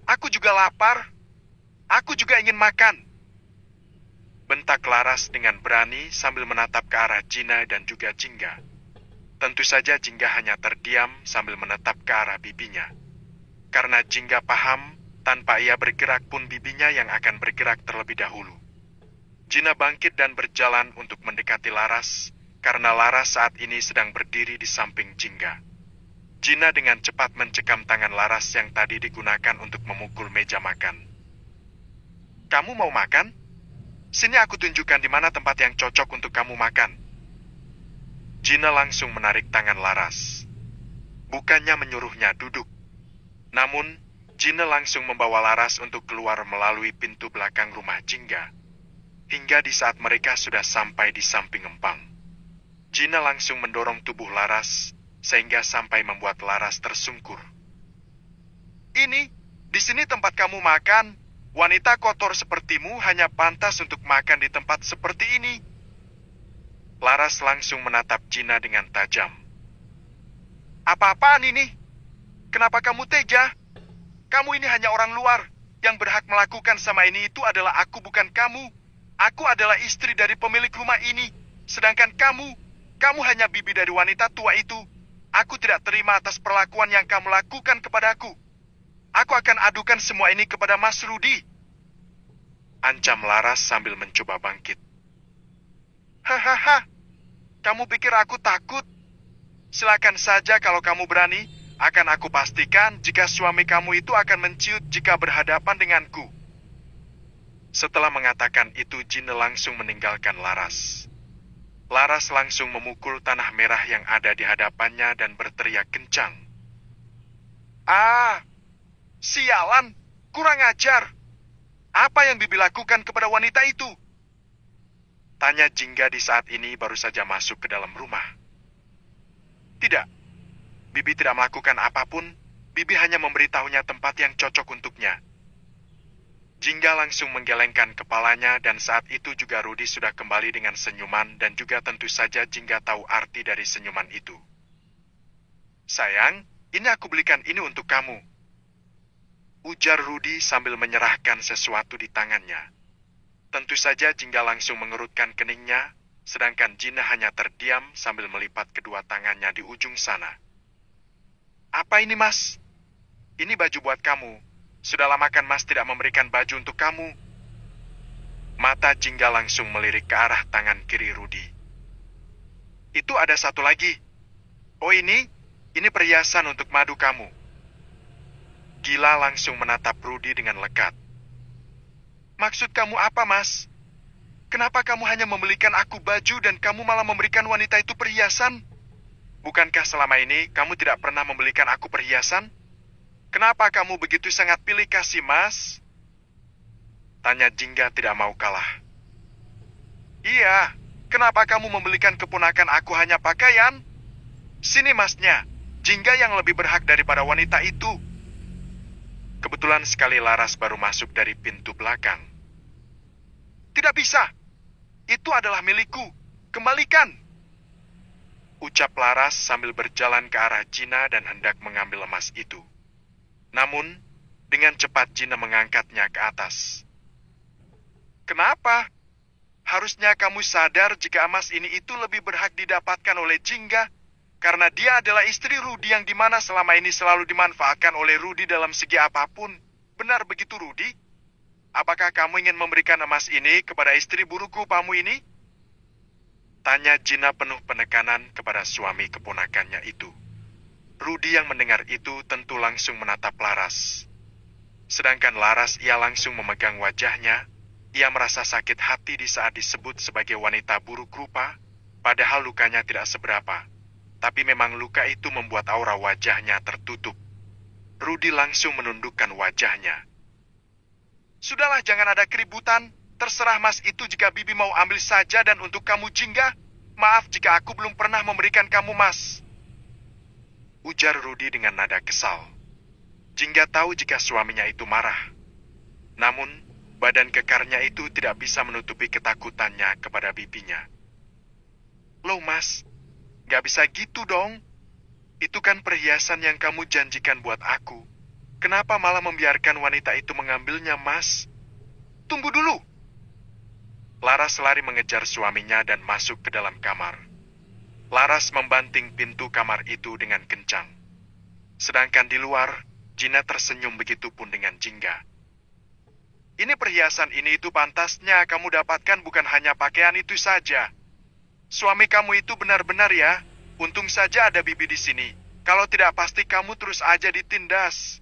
Aku juga lapar. Aku juga ingin makan. Bentak Laras dengan berani sambil menatap ke arah Jina dan juga Jingga. Tentu saja Jingga hanya terdiam sambil menatap ke arah bibinya. Karena Jingga paham, tanpa ia bergerak pun bibinya yang akan bergerak terlebih dahulu. Jina bangkit dan berjalan untuk mendekati Laras, karena Laras saat ini sedang berdiri di samping Jingga. Jina dengan cepat mencekam tangan Laras yang tadi digunakan untuk memukul meja makan. Kamu mau makan? Sini aku tunjukkan di mana tempat yang cocok untuk kamu makan. Jina langsung menarik tangan Laras. Bukannya menyuruhnya duduk. Namun, Jina langsung membawa Laras untuk keluar melalui pintu belakang rumah Jingga. Hingga di saat mereka sudah sampai di samping empang. Jina langsung mendorong tubuh Laras, sehingga sampai membuat Laras tersungkur. Ini, di sini tempat kamu makan. Wanita kotor sepertimu hanya pantas untuk makan di tempat seperti ini. Laras langsung menatap Jina dengan tajam. Apa-apaan ini? Kenapa kamu tega? Kamu ini hanya orang luar. Yang berhak melakukan sama ini itu adalah aku, bukan kamu. Aku adalah istri dari pemilik rumah ini. Sedangkan kamu hanya bibi dari wanita tua itu. Aku tidak terima atas perlakuan yang kamu lakukan kepadaku. Aku akan adukan semua ini kepada Mas Rudi. Ancam Laras sambil mencoba bangkit. Hahaha, kamu pikir aku takut? Silakan saja kalau kamu berani. Akan aku pastikan jika suami kamu itu akan menciut jika berhadapan denganku. Setelah mengatakan itu, Jina langsung meninggalkan Laras. Laras langsung memukul tanah merah yang ada di hadapannya dan berteriak kencang. Ah, sialan, kurang ajar. Apa yang Bibi lakukan kepada wanita itu? Tanya Jingga di saat ini baru saja masuk ke dalam rumah. Tidak, Bibi tidak melakukan apapun. Bibi hanya memberitahunya tempat yang cocok untuknya. Jingga langsung menggelengkan kepalanya dan saat itu juga Rudi sudah kembali dengan senyuman dan juga tentu saja Jingga tahu arti dari senyuman itu. Sayang, ini aku belikan ini untuk kamu. Ujar Rudi sambil menyerahkan sesuatu di tangannya. Tentu saja Jingga langsung mengerutkan keningnya, sedangkan Gina hanya terdiam sambil melipat kedua tangannya di ujung sana. Apa ini, Mas? Ini baju buat kamu. Sudah lama kan Mas tidak memberikan baju untuk kamu? Mata Jingga langsung melirik ke arah tangan kiri Rudi. Itu ada satu lagi. Oh ini perhiasan untuk madu kamu. Gila langsung menatap Rudi dengan lekat. Maksud kamu apa, Mas? Kenapa kamu hanya membelikan aku baju dan kamu malah memberikan wanita itu perhiasan? Bukankah selama ini kamu tidak pernah membelikan aku perhiasan? Kenapa kamu begitu sangat pilih kasih, Mas? Tanya Jingga tidak mau kalah. Iya, kenapa kamu membelikan keponakan aku hanya pakaian? Sini Masnya, Jingga yang lebih berhak daripada wanita itu. Kebetulan sekali Laras baru masuk dari pintu belakang. Tidak bisa, itu adalah milikku, kembalikan. Ucap Laras sambil berjalan ke arah Gina dan hendak mengambil emas itu. Namun, dengan cepat Gina mengangkatnya ke atas. Kenapa? Harusnya kamu sadar jika emas ini itu lebih berhak didapatkan oleh Jingga, karena dia adalah istri Rudi yang dimana selama ini selalu dimanfaatkan oleh Rudi dalam segi apapun. Benar begitu, Rudi? Apakah kamu ingin memberikan emas ini kepada istri buruk rupamu ini? Tanya Gina penuh penekanan kepada suami keponakannya itu. Rudi yang mendengar itu tentu langsung menatap Laras. Sedangkan Laras ia langsung memegang wajahnya. Ia merasa sakit hati di saat disebut sebagai wanita buruk rupa, padahal lukanya tidak seberapa. Tapi memang luka itu membuat aura wajahnya tertutup. Rudi langsung menundukkan wajahnya. Sudahlah, jangan ada keributan. Terserah Mas itu jika Bibi mau ambil saja dan untuk kamu Jingga. Maaf jika aku belum pernah memberikan kamu Mas. Ujar Rudi dengan nada kesal. Jingga tahu jika suaminya itu marah. Namun, badan kekarnya itu tidak bisa menutupi ketakutannya kepada bibinya. Loh Mas, gak bisa gitu dong. Itu kan perhiasan yang kamu janjikan buat aku. Kenapa malah membiarkan wanita itu mengambilnya, Mas? Tunggu dulu. Laras lari mengejar suaminya dan masuk ke dalam kamar. Laras membanting pintu kamar itu dengan kencang. Sedangkan di luar, Gina tersenyum begitu pun dengan Jingga. Ini perhiasan ini itu pantasnya kamu dapatkan bukan hanya pakaian itu saja. Suami kamu itu benar-benar ya. Untung saja ada Bibi di sini. Kalau tidak pasti kamu terus aja ditindas.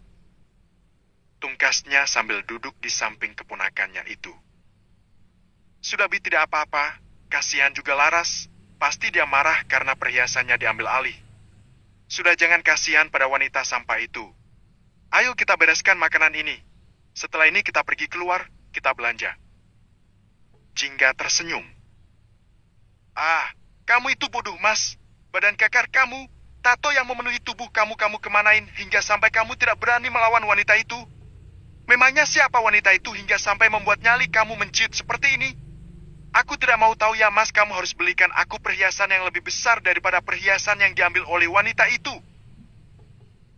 Tungkasnya sambil duduk di samping keponakannya itu. Sudah Bi tidak apa-apa. Kasihan juga Laras. Pasti dia marah karena perhiasannya diambil alih. Sudah jangan kasihan pada wanita sampah itu. Ayo kita bereskan makanan ini. Setelah ini kita pergi keluar, kita belanja. Jingga tersenyum. Ah, kamu itu bodoh Mas. Badan kekar kamu, tato yang memenuhi tubuh kamu kemanain hingga sampai kamu tidak berani melawan wanita itu. Memangnya siapa wanita itu hingga sampai membuat nyali kamu menciut seperti ini? Aku tidak mau tahu ya Mas, kamu harus belikan aku perhiasan yang lebih besar daripada perhiasan yang diambil oleh wanita itu.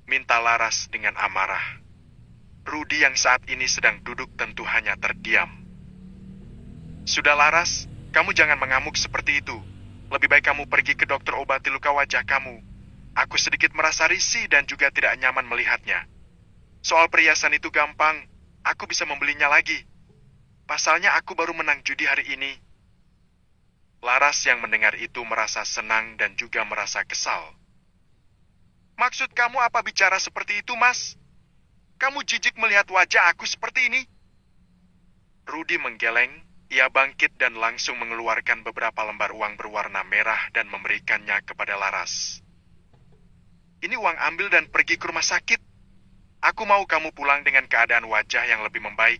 Minta Laras dengan amarah. Rudi yang saat ini sedang duduk tentu hanya terdiam. Sudah Laras, kamu jangan mengamuk seperti itu. Lebih baik kamu pergi ke dokter obati luka wajah kamu. Aku sedikit merasa risih dan juga tidak nyaman melihatnya. Soal perhiasan itu gampang, aku bisa membelinya lagi. Pasalnya aku baru menang judi hari ini. Laras yang mendengar itu merasa senang dan juga merasa kesal. Maksud kamu apa bicara seperti itu, Mas? Kamu jijik melihat wajah aku seperti ini? Rudi menggeleng, ia bangkit dan langsung mengeluarkan beberapa lembar uang berwarna merah dan memberikannya kepada Laras. Ini uang ambil dan pergi ke rumah sakit. Aku mau kamu pulang dengan keadaan wajah yang lebih membaik.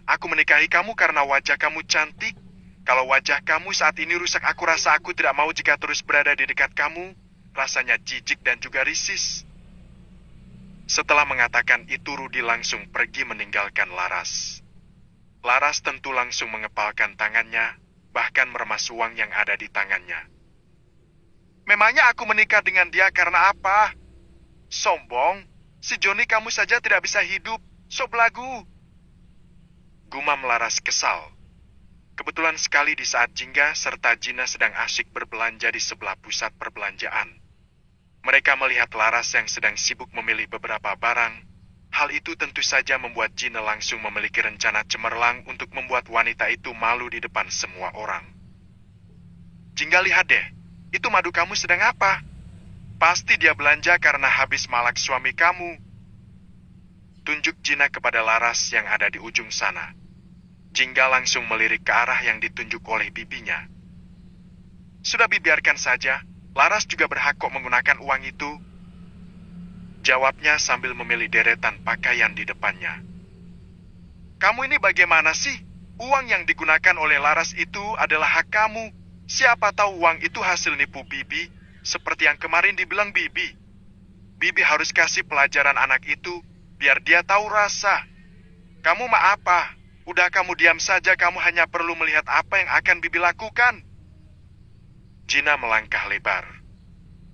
Aku menikahi kamu karena wajah kamu cantik. Kalau wajah kamu saat ini rusak, aku rasa aku tidak mau jika terus berada di dekat kamu. Rasanya jijik dan juga risis. Setelah mengatakan itu, Rudy langsung pergi meninggalkan Laras. Laras tentu langsung mengepalkan tangannya, bahkan meremas uang yang ada di tangannya. Memangnya aku menikah dengan dia karena apa? Sombong, si Joni kamu saja tidak bisa hidup, so belagu. Gumam Laras kesal. Kebetulan sekali di saat Jingga serta Gina sedang asyik berbelanja di sebelah pusat perbelanjaan. Mereka melihat Laras yang sedang sibuk memilih beberapa barang. Hal itu tentu saja membuat Gina langsung memiliki rencana cemerlang untuk membuat wanita itu malu di depan semua orang. Jingga, lihat deh, itu madu kamu sedang apa? Pasti dia belanja karena habis malak suami kamu. Tunjuk Gina kepada Laras yang ada di ujung sana. Jingga langsung melirik ke arah yang ditunjuk oleh bibinya. Sudah, biarkan saja. Laras juga berhak kok menggunakan uang itu. Jawabnya sambil memilih deretan pakaian di depannya. Kamu ini bagaimana sih? Uang yang digunakan oleh Laras itu adalah hak kamu. Siapa tahu uang itu hasil nipu bibi, seperti yang kemarin dibilang bibi. Bibi harus kasih pelajaran anak itu, biar dia tahu rasa. Kamu mah apa? Udah kamu diam saja, kamu hanya perlu melihat apa yang akan bibi lakukan. Gina melangkah lebar.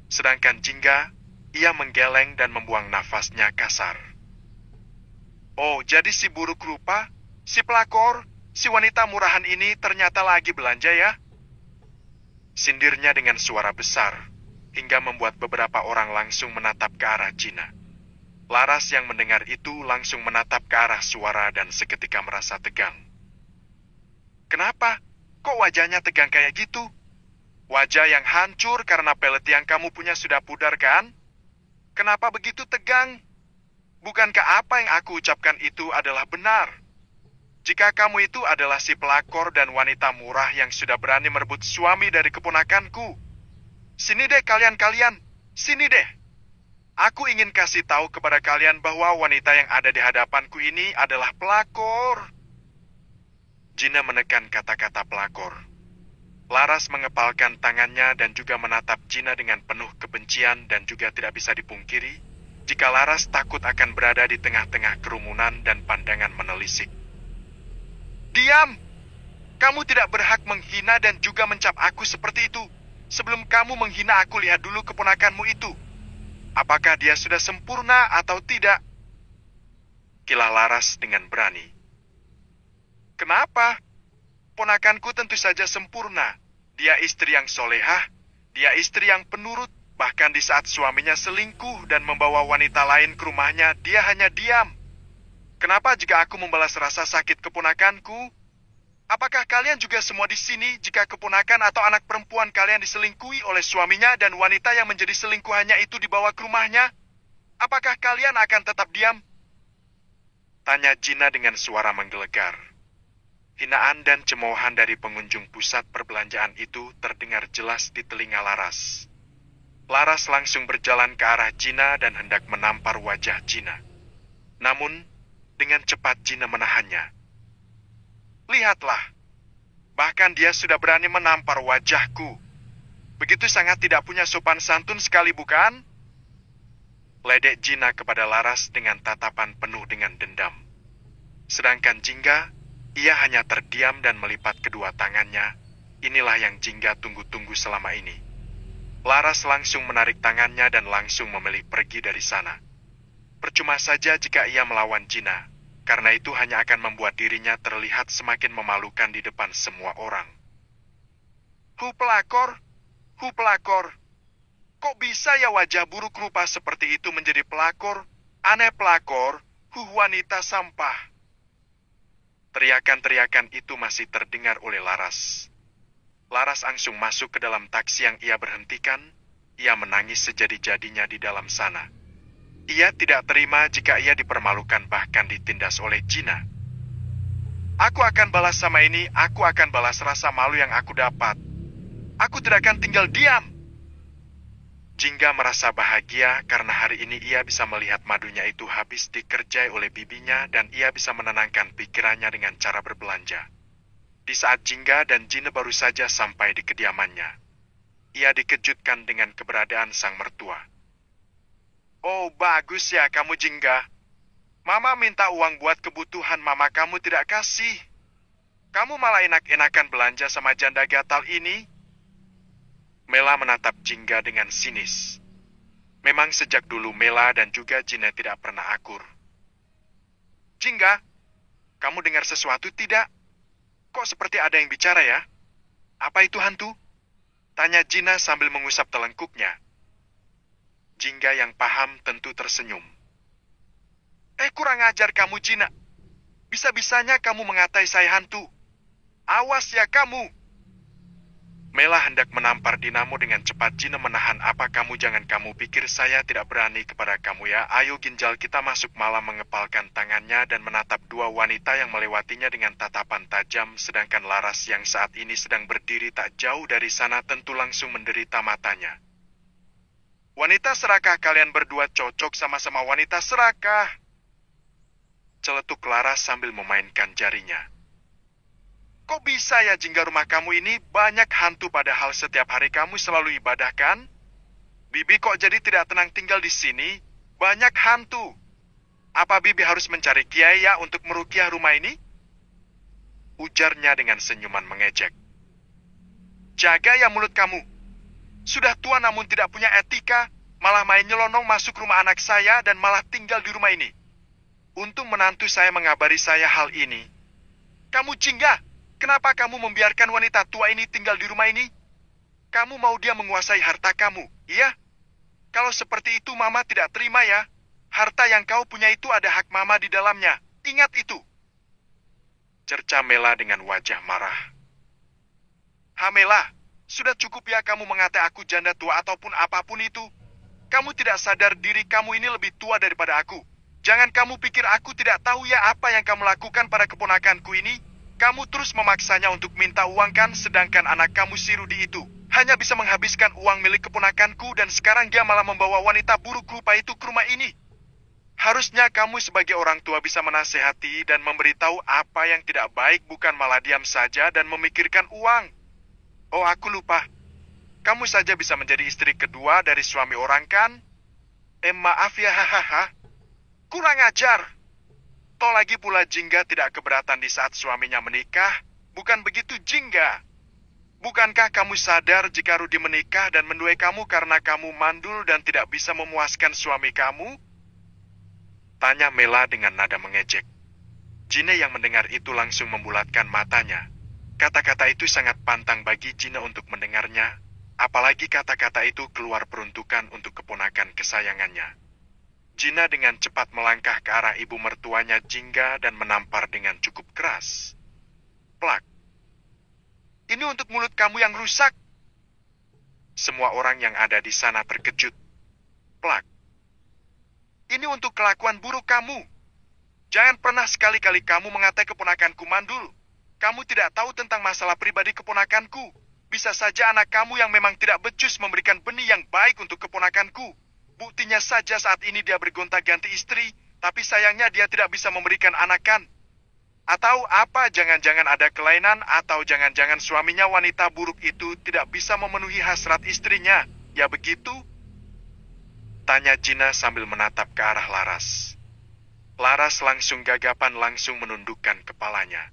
Sedangkan Jingga, ia menggeleng dan membuang nafasnya kasar. Oh, jadi si buruk rupa, si pelakor, si wanita murahan ini ternyata lagi belanja ya? Sindirnya dengan suara besar, hingga membuat beberapa orang langsung menatap ke arah Gina. Laras yang mendengar itu langsung menatap ke arah suara dan seketika merasa tegang. Kenapa? Kok wajahnya tegang kayak gitu? Wajah yang hancur karena pelet yang kamu punya sudah pudar kan? Kenapa begitu tegang? Bukankah apa yang aku ucapkan itu adalah benar? Jika kamu itu adalah si pelakor dan wanita murah yang sudah berani merebut suami dari keponakanku. Sini deh kalian, sini deh. Aku ingin kasih tahu kepada kalian bahwa wanita yang ada di hadapanku ini adalah pelakor. Gina menekan kata-kata pelakor. Laras mengepalkan tangannya dan juga menatap Gina dengan penuh kebencian dan juga tidak bisa dipungkiri jika Laras takut akan berada di tengah-tengah kerumunan dan pandangan menelisik. Diam! Kamu tidak berhak menghina dan juga mencap aku seperti itu. Sebelum kamu menghina aku, lihat dulu keponakanmu itu. Apakah dia sudah sempurna atau tidak? Kilah Laras dengan berani. Kenapa? Ponakanku tentu saja sempurna. Dia istri yang solehah, dia istri yang penurut, bahkan di saat suaminya selingkuh dan membawa wanita lain ke rumahnya, dia hanya diam. Kenapa jika aku membalas rasa sakit keponakanku? Apakah kalian juga semua di sini jika keponakan atau anak perempuan kalian diselingkuhi oleh suaminya dan wanita yang menjadi selingkuhannya itu dibawa ke rumahnya? Apakah kalian akan tetap diam? Tanya Gina dengan suara menggelegar. Hinaan dan cemoohan dari pengunjung pusat perbelanjaan itu terdengar jelas di telinga Laras. Laras langsung berjalan ke arah Gina dan hendak menampar wajah Gina. Namun, dengan cepat Gina menahannya. Lihatlah, bahkan dia sudah berani menampar wajahku. Begitu sangat tidak punya sopan santun sekali, bukan? Ledek Gina kepada Laras dengan tatapan penuh dengan dendam. Sedangkan Jingga, ia hanya terdiam dan melipat kedua tangannya. Inilah yang Jingga tunggu-tunggu selama ini. Laras langsung menarik tangannya dan langsung memilih pergi dari sana. Percuma saja jika ia melawan Gina, karena itu hanya akan membuat dirinya terlihat semakin memalukan di depan semua orang. Hu pelakor, kok bisa ya wajah buruk rupa seperti itu menjadi pelakor? Aneh pelakor, wanita sampah. Teriakan-teriakan itu masih terdengar oleh Laras. Laras langsung masuk ke dalam taksi yang ia berhentikan. Ia menangis sejadi-jadinya di dalam sana. Ia tidak terima jika ia dipermalukan bahkan ditindas oleh Gina. Aku akan balas sama ini, aku akan balas rasa malu yang aku dapat. Aku tidak akan tinggal diam. Jingga merasa bahagia karena hari ini ia bisa melihat madunya itu habis dikerjai oleh bibinya dan ia bisa menenangkan pikirannya dengan cara berbelanja. Di saat Jingga dan Jine baru saja sampai di kediamannya, ia dikejutkan dengan keberadaan sang mertua. "Oh, bagus ya kamu, Jingga. Mama minta uang buat kebutuhan mama kamu tidak kasih. Kamu malah enak-enakan belanja sama janda gatal ini." Mela menatap Jingga dengan sinis. Memang sejak dulu Mela dan juga Jine tidak pernah akur. "Jingga, kamu dengar sesuatu tidak? Kok seperti ada yang bicara ya? Apa itu hantu?" tanya Jina sambil mengusap telengkuknya. Jingga yang paham tentu tersenyum. Kurang ajar kamu, Jina. Bisa-bisanya kamu mengatai saya hantu. Awas ya kamu." Mela hendak menampar Dinamo dengan cepat. Jina menahan. "Apa kamu, jangan kamu pikir saya tidak berani kepada kamu ya. Ayo." Ginjal kita masuk malah mengepalkan tangannya dan menatap dua wanita yang melewatinya dengan tatapan tajam, sedangkan Laras yang saat ini sedang berdiri tak jauh dari sana tentu langsung menderita matanya. "Wanita serakah, kalian berdua cocok sama-sama wanita serakah," celetuk Laras sambil memainkan jarinya. "Kok bisa ya, Jingga, rumah kamu ini banyak hantu padahal setiap hari kamu selalu ibadah kan? Bibi kok jadi tidak tenang tinggal di sini? Banyak hantu. Apa Bibi harus mencari kiai ya untuk meruqyah rumah ini?" ujarnya dengan senyuman mengejek. "Jaga ya mulut kamu. Sudah tua namun tidak punya etika, malah main nyelonong masuk rumah anak saya dan malah tinggal di rumah ini. Untung menantu saya mengabari saya hal ini. Kamu, Jingga, kenapa kamu membiarkan wanita tua ini tinggal di rumah ini? Kamu mau dia menguasai harta kamu, iya? Kalau seperti itu Mama tidak terima ya. Harta yang kau punya itu ada hak Mama di dalamnya. Ingat itu," cerca Mela dengan wajah marah. "Mela, sudah cukup ya kamu mengatai aku janda tua ataupun apapun itu. Kamu tidak sadar diri kamu ini lebih tua daripada aku. Jangan kamu pikir aku tidak tahu ya apa yang kamu lakukan pada keponakanku ini. Kamu terus memaksanya untuk minta uang kan, sedangkan anak kamu si Rudi itu hanya bisa menghabiskan uang milik keponakanku dan sekarang dia malah membawa wanita buruk rupa itu ke rumah ini. Harusnya kamu sebagai orang tua bisa menasehati dan memberitahu apa yang tidak baik, bukan malah diam saja dan memikirkan uang. Oh, aku lupa. Kamu saja bisa menjadi istri kedua dari suami orang kan? Maaf ya, hahaha. Kurang ajar. Toh lagi pula Jingga tidak keberatan di saat suaminya menikah. Bukan begitu, Jingga? Bukankah kamu sadar jika Rudi menikah dan menuai kamu karena kamu mandul dan tidak bisa memuaskan suami kamu? Tanya Mela dengan nada mengejek. Jine yang mendengar itu langsung membulatkan matanya. Kata-kata itu sangat pantang bagi Jine untuk mendengarnya, apalagi kata-kata itu keluar peruntukan untuk keponakan kesayangannya. Jina dengan cepat melangkah ke arah ibu mertuanya Jingga dan menampar dengan cukup keras. Plak. Ini untuk mulut kamu yang rusak. Semua orang yang ada di sana terkejut. Plak. Ini untuk kelakuan buruk kamu. Jangan pernah sekali-kali kamu mengatai keponakanku mandul. Kamu tidak tahu tentang masalah pribadi keponakanku. Bisa saja anak kamu yang memang tidak becus memberikan benih yang baik untuk keponakanku. Buktinya saja saat ini dia bergonta-ganti istri, tapi sayangnya dia tidak bisa memberikan anakan. Atau apa, jangan-jangan ada kelainan, atau jangan-jangan suaminya wanita buruk itu tidak bisa memenuhi hasrat istrinya. Ya begitu? Tanya Jina sambil menatap ke arah Laras. Laras langsung gagapan langsung menundukkan kepalanya.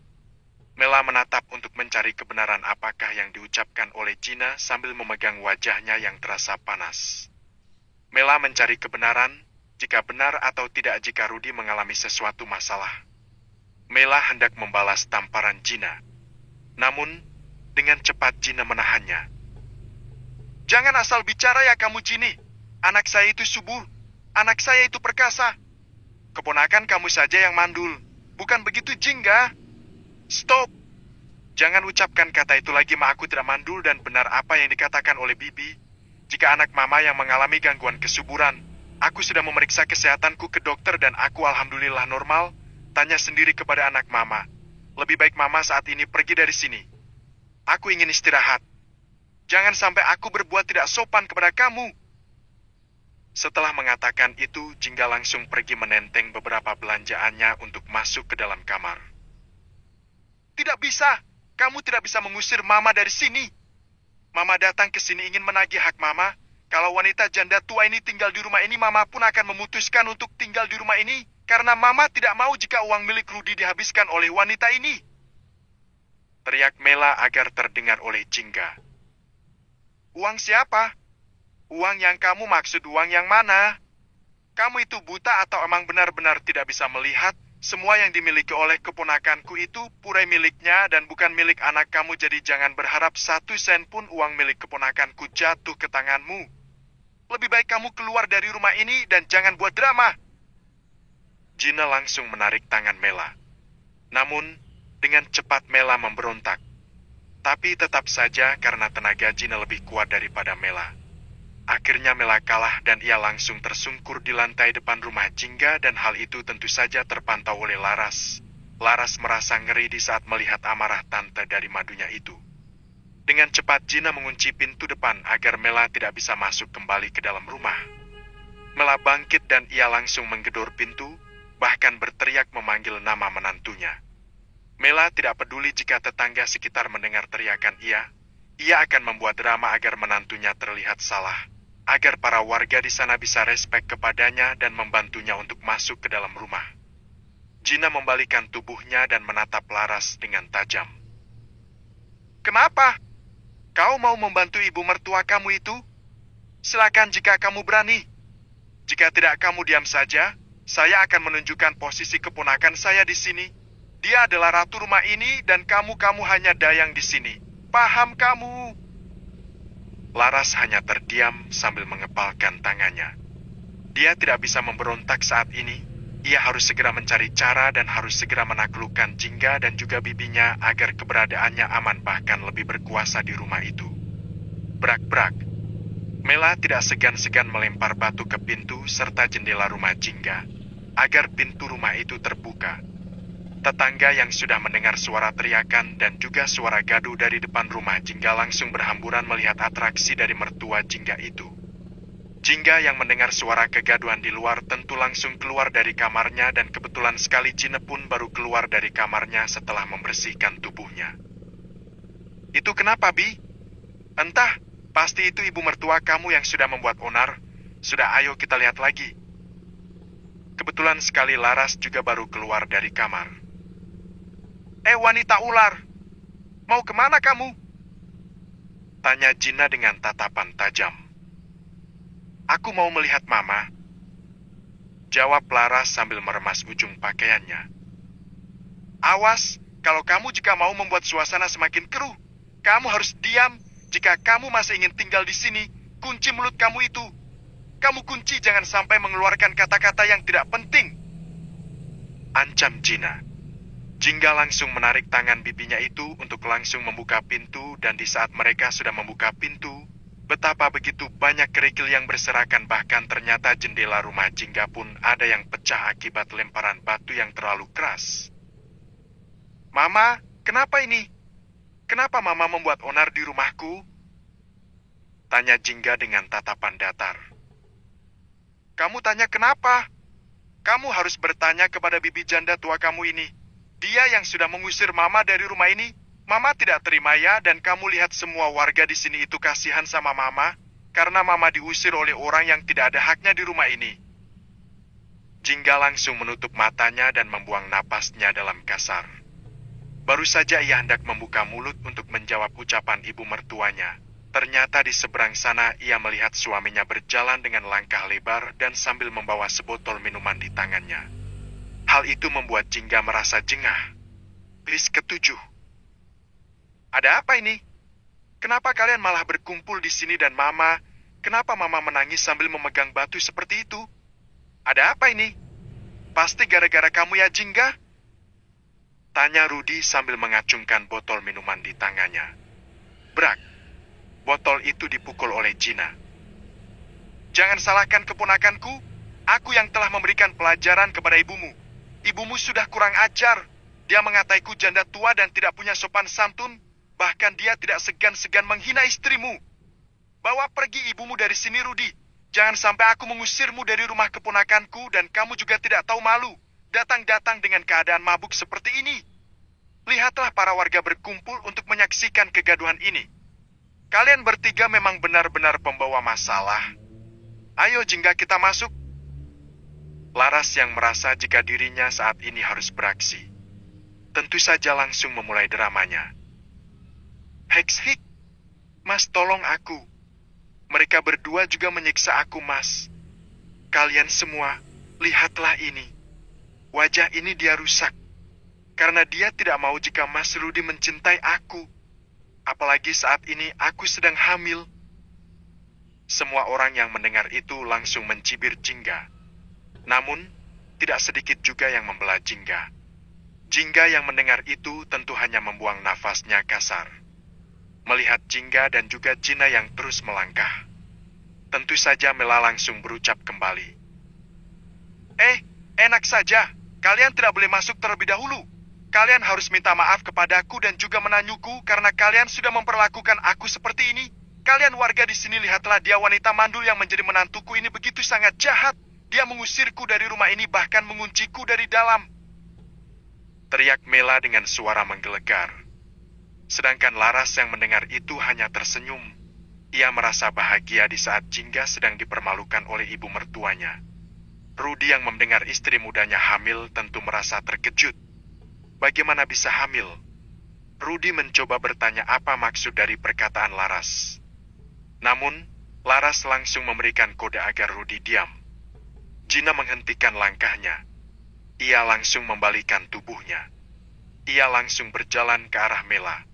Mela menatap untuk mencari kebenaran apakah yang diucapkan oleh Jina sambil memegang wajahnya yang terasa panas. Mela mencari kebenaran, jika benar atau tidak jika Rudi mengalami sesuatu masalah. Mela hendak membalas tamparan Jina. Namun, dengan cepat Jina menahannya. Jangan asal bicara ya kamu, Jini. Anak saya itu subur. Anak saya itu perkasa. Keponakan kamu saja yang mandul. Bukan begitu, Jingga? Stop. Jangan ucapkan kata itu lagi, Ma. Aku tidak mandul dan benar apa yang dikatakan oleh Bibi. Jika anak Mama yang mengalami gangguan kesuburan, aku sudah memeriksa kesehatanku ke dokter dan aku alhamdulillah normal. Tanya sendiri kepada anak Mama. Lebih baik Mama saat ini pergi dari sini. Aku ingin istirahat. Jangan sampai aku berbuat tidak sopan kepada kamu. Setelah mengatakan itu, Jingga langsung pergi menenteng beberapa belanjaannya untuk masuk ke dalam kamar. Tidak bisa, kamu tidak bisa mengusir Mama dari sini. Mama datang ke sini ingin menagih hak Mama. Kalau wanita janda tua ini tinggal di rumah ini, Mama pun akan memutuskan untuk tinggal di rumah ini. Karena Mama tidak mau jika uang milik Rudy dihabiskan oleh wanita ini. Teriak Mela agar terdengar oleh Jingga. Uang siapa? Uang yang kamu maksud uang yang mana? Kamu itu buta atau emang benar-benar tidak bisa melihat? Semua yang dimiliki oleh keponakanku itu pure miliknya dan bukan milik anak kamu, jadi jangan berharap 1 sen pun uang milik keponakanku jatuh ke tanganmu. Lebih baik kamu keluar dari rumah ini dan jangan buat drama. Gina langsung menarik tangan Mela. Namun, dengan cepat Mela memberontak. Tapi tetap saja karena tenaga Gina lebih kuat daripada Mela. Akhirnya Mela kalah dan ia langsung tersungkur di lantai depan rumah Jingga dan hal itu tentu saja terpantau oleh Laras. Laras merasa ngeri di saat melihat amarah tante dari madunya itu. Dengan cepat Gina mengunci pintu depan agar Mela tidak bisa masuk kembali ke dalam rumah. Mela bangkit dan ia langsung menggedor pintu, bahkan berteriak memanggil nama menantunya. Mela tidak peduli jika tetangga sekitar mendengar teriakan ia. Ia akan membuat drama agar menantunya terlihat salah, agar para warga di sana bisa respek kepadanya dan membantunya untuk masuk ke dalam rumah. Gina membalikkan tubuhnya dan menatap Laras dengan tajam. Kenapa? Kau mau membantu ibu mertua kamu itu? Silakan jika kamu berani. Jika tidak, kamu diam saja. Saya akan menunjukkan posisi keponakan saya di sini. Dia adalah ratu rumah ini dan kamu hanya dayang di sini. Paham kamu? Laras hanya terdiam sambil mengepalkan tangannya. Dia tidak bisa memberontak saat ini. Ia harus segera mencari cara dan harus segera menaklukkan Jingga dan juga bibinya agar keberadaannya aman bahkan lebih berkuasa di rumah itu. Brak-brak. Mela tidak segan-segan melempar batu ke pintu serta jendela rumah Jingga agar pintu rumah itu terbuka. Tetangga yang sudah mendengar suara teriakan dan juga suara gaduh dari depan rumah Jingga langsung berhamburan melihat atraksi dari mertua Jingga itu. Jingga yang mendengar suara kegaduhan di luar tentu langsung keluar dari kamarnya dan kebetulan sekali Gina pun baru keluar dari kamarnya setelah membersihkan tubuhnya. Itu kenapa, Bi? Entah, pasti itu ibu mertua kamu yang sudah membuat onar. Sudah, ayo kita lihat lagi. Kebetulan sekali Laras juga baru keluar dari kamar. Wanita ular, mau kemana kamu? Tanya Gina dengan tatapan tajam. Aku mau melihat Mama. Jawab Laras sambil meremas ujung pakaiannya. Awas, kalau kamu jika mau membuat suasana semakin keruh, kamu harus diam. Jika kamu masih ingin tinggal di sini, kunci mulut kamu itu. Kamu kunci, jangan sampai mengeluarkan kata-kata yang tidak penting. Ancam Gina. Jingga langsung menarik tangan bibinya itu untuk langsung membuka pintu dan di saat mereka sudah membuka pintu, betapa begitu banyak kerikil yang berserakan bahkan ternyata jendela rumah Jingga pun ada yang pecah akibat lemparan batu yang terlalu keras. Mama, kenapa ini? Kenapa Mama membuat onar di rumahku? Tanya Jingga dengan tatapan datar. Kamu tanya kenapa? Kamu harus bertanya kepada bibi janda tua kamu ini. Dia yang sudah mengusir Mama dari rumah ini. Mama tidak terima ya, dan kamu lihat semua warga di sini itu kasihan sama Mama, karena Mama diusir oleh orang yang tidak ada haknya di rumah ini. Jingga langsung menutup matanya dan membuang napasnya dalam kasar. Baru saja ia hendak membuka mulut untuk menjawab ucapan ibu mertuanya. Ternyata di seberang sana ia melihat suaminya berjalan dengan langkah lebar dan sambil membawa sebotol minuman di tangannya. Hal itu membuat Jingga merasa jengah. List ke-7. Ada apa ini? Kenapa kalian malah berkumpul di sini dan Mama? Kenapa Mama menangis sambil memegang batu seperti itu? Ada apa ini? Pasti gara-gara kamu ya, Jingga? Tanya Rudy sambil mengacungkan botol minuman di tangannya. Brak. Botol itu dipukul oleh Gina. Jangan salahkan keponakanku. Aku yang telah memberikan pelajaran kepada ibumu. Ibumu sudah kurang ajar. Dia mengataiku janda tua dan tidak punya sopan santun. Bahkan dia tidak segan-segan menghina istrimu. Bawa pergi ibumu dari sini, Rudy. Jangan sampai aku mengusirmu dari rumah keponakanku dan kamu juga tidak tahu malu. Datang-datang dengan keadaan mabuk seperti ini. Lihatlah para warga berkumpul untuk menyaksikan kegaduhan ini. Kalian bertiga memang benar-benar pembawa masalah. Ayo Jingga kita masuk. Laras yang merasa jika dirinya saat ini harus beraksi, tentu saja langsung memulai dramanya. Heks, Mas tolong aku. Mereka berdua juga menyiksa aku, Mas. Kalian semua, lihatlah ini. Wajah ini dia rusak. Karena dia tidak mau jika Mas Rudi mencintai aku. Apalagi saat ini aku sedang hamil. Semua orang yang mendengar itu langsung mencibir Jingga. Namun, tidak sedikit juga yang membela Jingga. Jingga yang mendengar itu tentu hanya membuang nafasnya kasar. Melihat Jingga dan juga Jina yang terus melangkah, tentu saja Mela langsung berucap kembali. Enak saja. Kalian tidak boleh masuk terlebih dahulu. Kalian harus minta maaf kepadaku dan juga menanyuku karena kalian sudah memperlakukan aku seperti ini. Kalian warga di sini lihatlah dia wanita mandul yang menjadi menantuku ini begitu sangat jahat. Dia mengusirku dari rumah ini bahkan mengunciku dari dalam. Teriak Mela dengan suara menggelegar. Sedangkan Laras yang mendengar itu hanya tersenyum. Ia merasa bahagia di saat Jingga sedang dipermalukan oleh ibu mertuanya. Rudi yang mendengar istri mudanya hamil tentu merasa terkejut. Bagaimana bisa hamil? Rudi mencoba bertanya apa maksud dari perkataan Laras. Namun, Laras langsung memberikan kode agar Rudi diam. Jina menghentikan langkahnya. Ia langsung membalikan tubuhnya. Ia langsung berjalan ke arah Mela.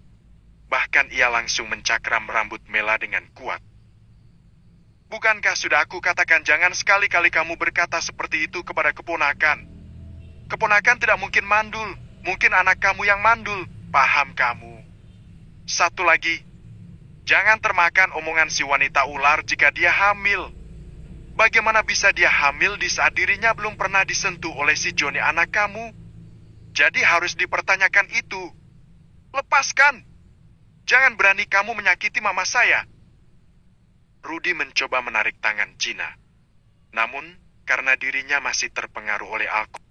Bahkan ia langsung mencakram rambut Mela dengan kuat. Bukankah sudah aku katakan jangan sekali-kali kamu berkata seperti itu kepada keponakan? Keponakan tidak mungkin mandul. Mungkin anak kamu yang mandul. Paham kamu? Satu lagi, jangan termakan omongan si wanita ular jika dia hamil. Bagaimana bisa dia hamil di saat dirinya belum pernah disentuh oleh si Joni anak kamu? Jadi harus dipertanyakan itu. Lepaskan. Jangan berani kamu menyakiti mama saya. Rudi mencoba menarik tangan Jina. Namun, karena dirinya masih terpengaruh oleh alkohol,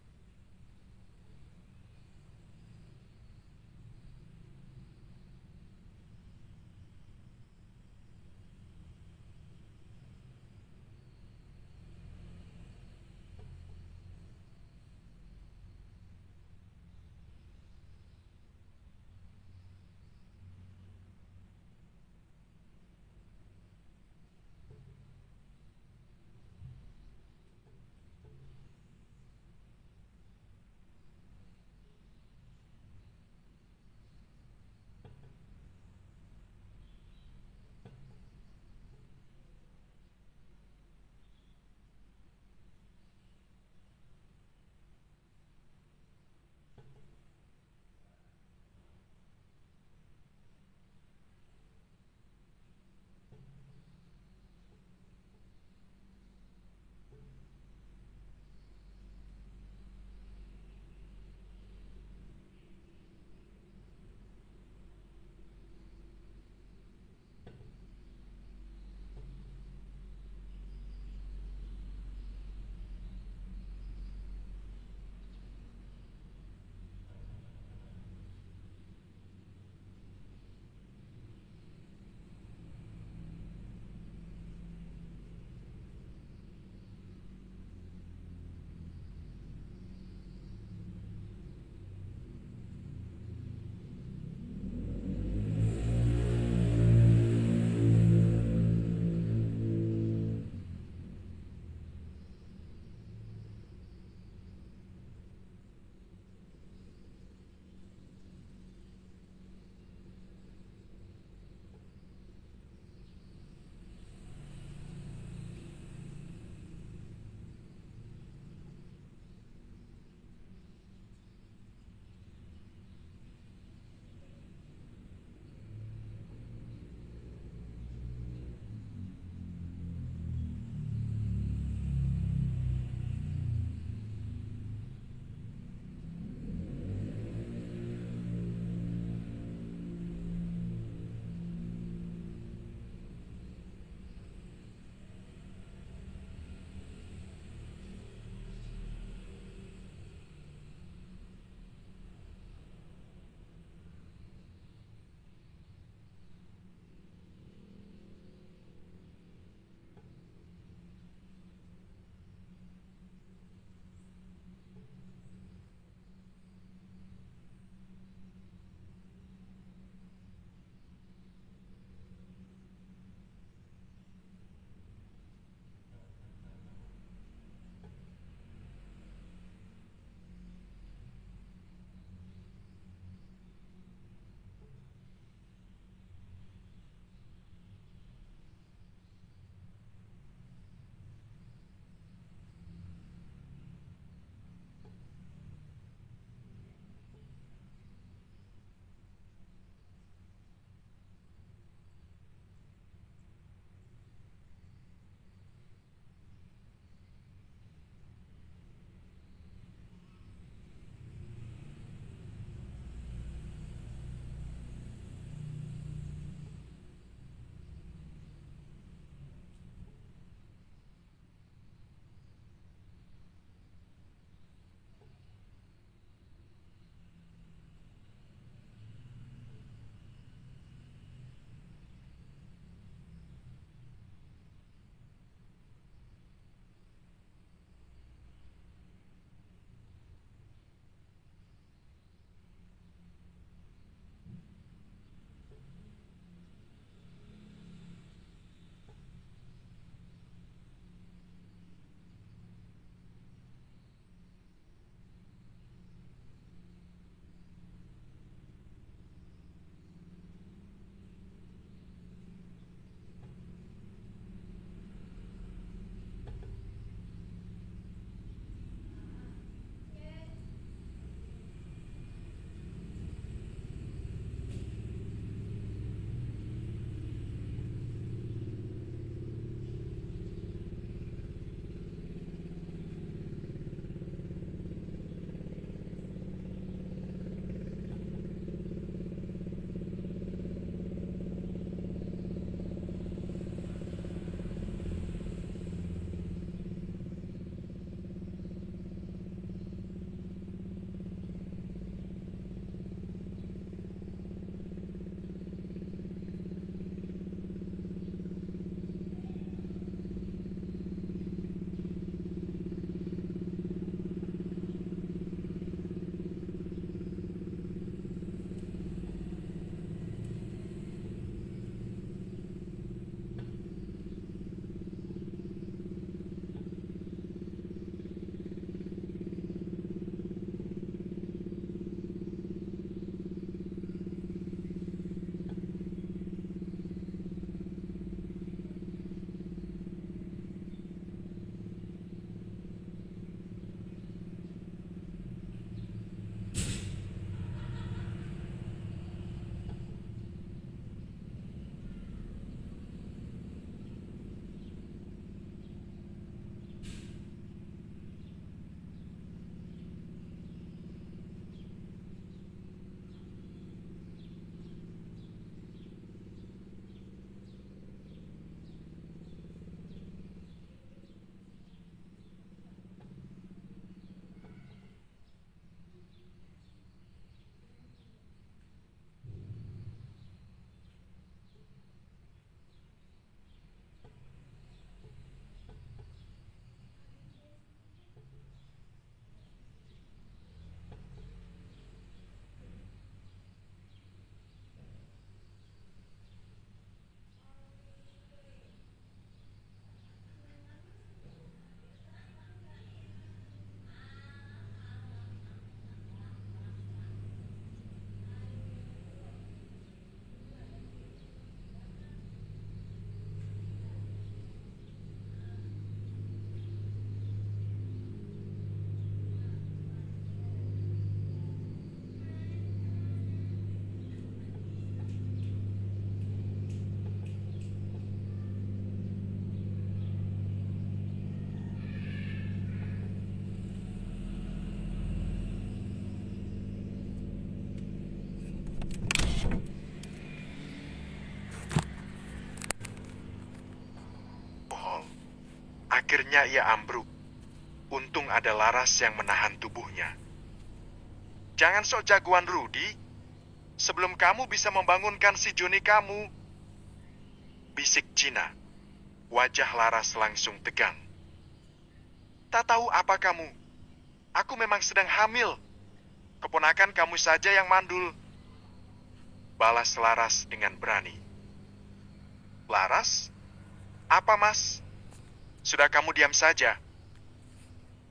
Akhirnya ia ambruk. Untung ada Laras yang menahan tubuhnya. Jangan sok jagoan, Rudy. Sebelum kamu bisa membangunkan si Joni kamu. Bisik Gina. Wajah Laras langsung tegang. Tak tahu apa kamu. Aku memang sedang hamil. Keponakan kamu saja yang mandul. Balas Laras dengan berani. Laras? Apa, Mas? Sudah kamu diam saja.